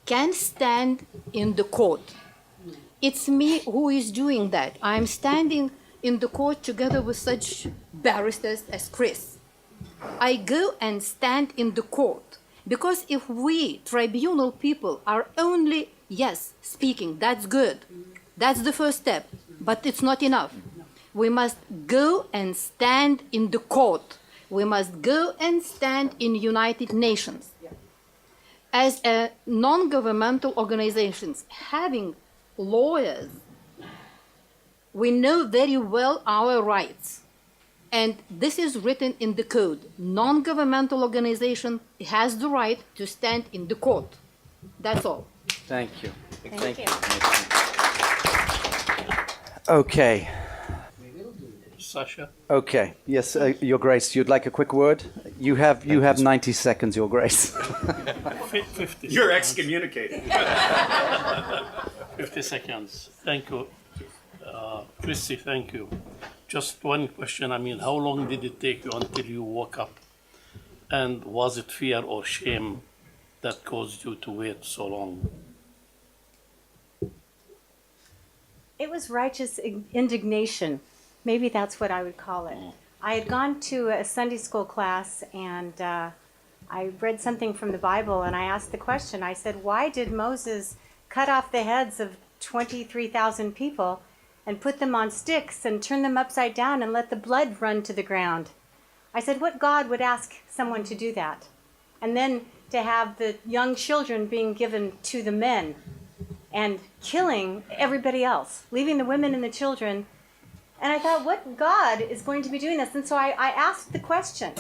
can stand in the court. It's me who is doing that. I'm standing in the court together with such barristers as Chris. I go and stand in the court because if we tribunal people are only, yes, speaking, that's good. That's the first step, but it's not enough. We must go and stand in the court. We must go and stand in United Nations. As a non-governmental organizations having lawyers, we know very well our rights. And this is written in the code. Non-governmental organization has the right to stand in the court. That's all. Thank you. Thank you. Okay. Sasha. Okay. Yes, Your Grace, you'd like a quick word? You have 90 seconds, Your Grace. 50 You're seconds. excommunicated. 50 seconds. Thank you. Christy, thank you. Just one question. I mean, how long did it take you until you woke up? And was it fear or shame that caused you to wait so long? It was righteous indignation. Maybe that's what I would call it. I had gone to a Sunday school class and I read something from the Bible and I asked the question. I said, why did Moses cut off the heads of 23,000 people and put them on sticks and turn them upside down and let the blood run to the ground? I said, what God would ask someone to do that? And then to have the young children being given to the men and killing everybody else, leaving the women and the children. And I thought, what God is going to be doing this? And so I asked the question.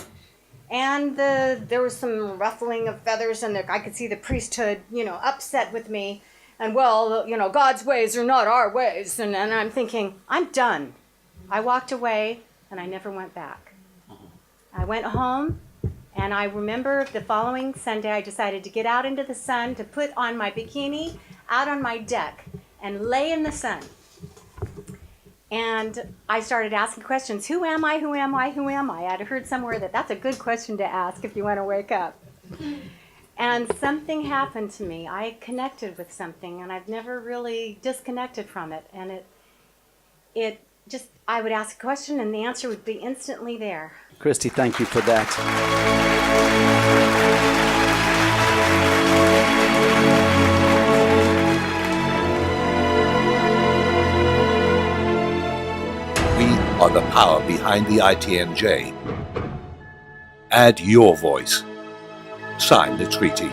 And there was some ruffling of feathers, and I could see the priesthood, upset with me. And, well, God's ways are not our ways. And I'm thinking, I'm done. I walked away, and I never went back. I went home, and I remember the following Sunday, I decided to get out into the sun, to put on my bikini out on my deck and lay in the sun. And I started asking questions. Who am I? Who am I? Who am I? I'd heard somewhere that that's a good question to ask if you want to wake up. And something happened to me. I connected with something, and I've never really disconnected from it. And it just, I would ask a question, and the answer would be instantly there. Christy, thank you for that. We are the power behind the ITNJ. Add your voice. Sign the treaty.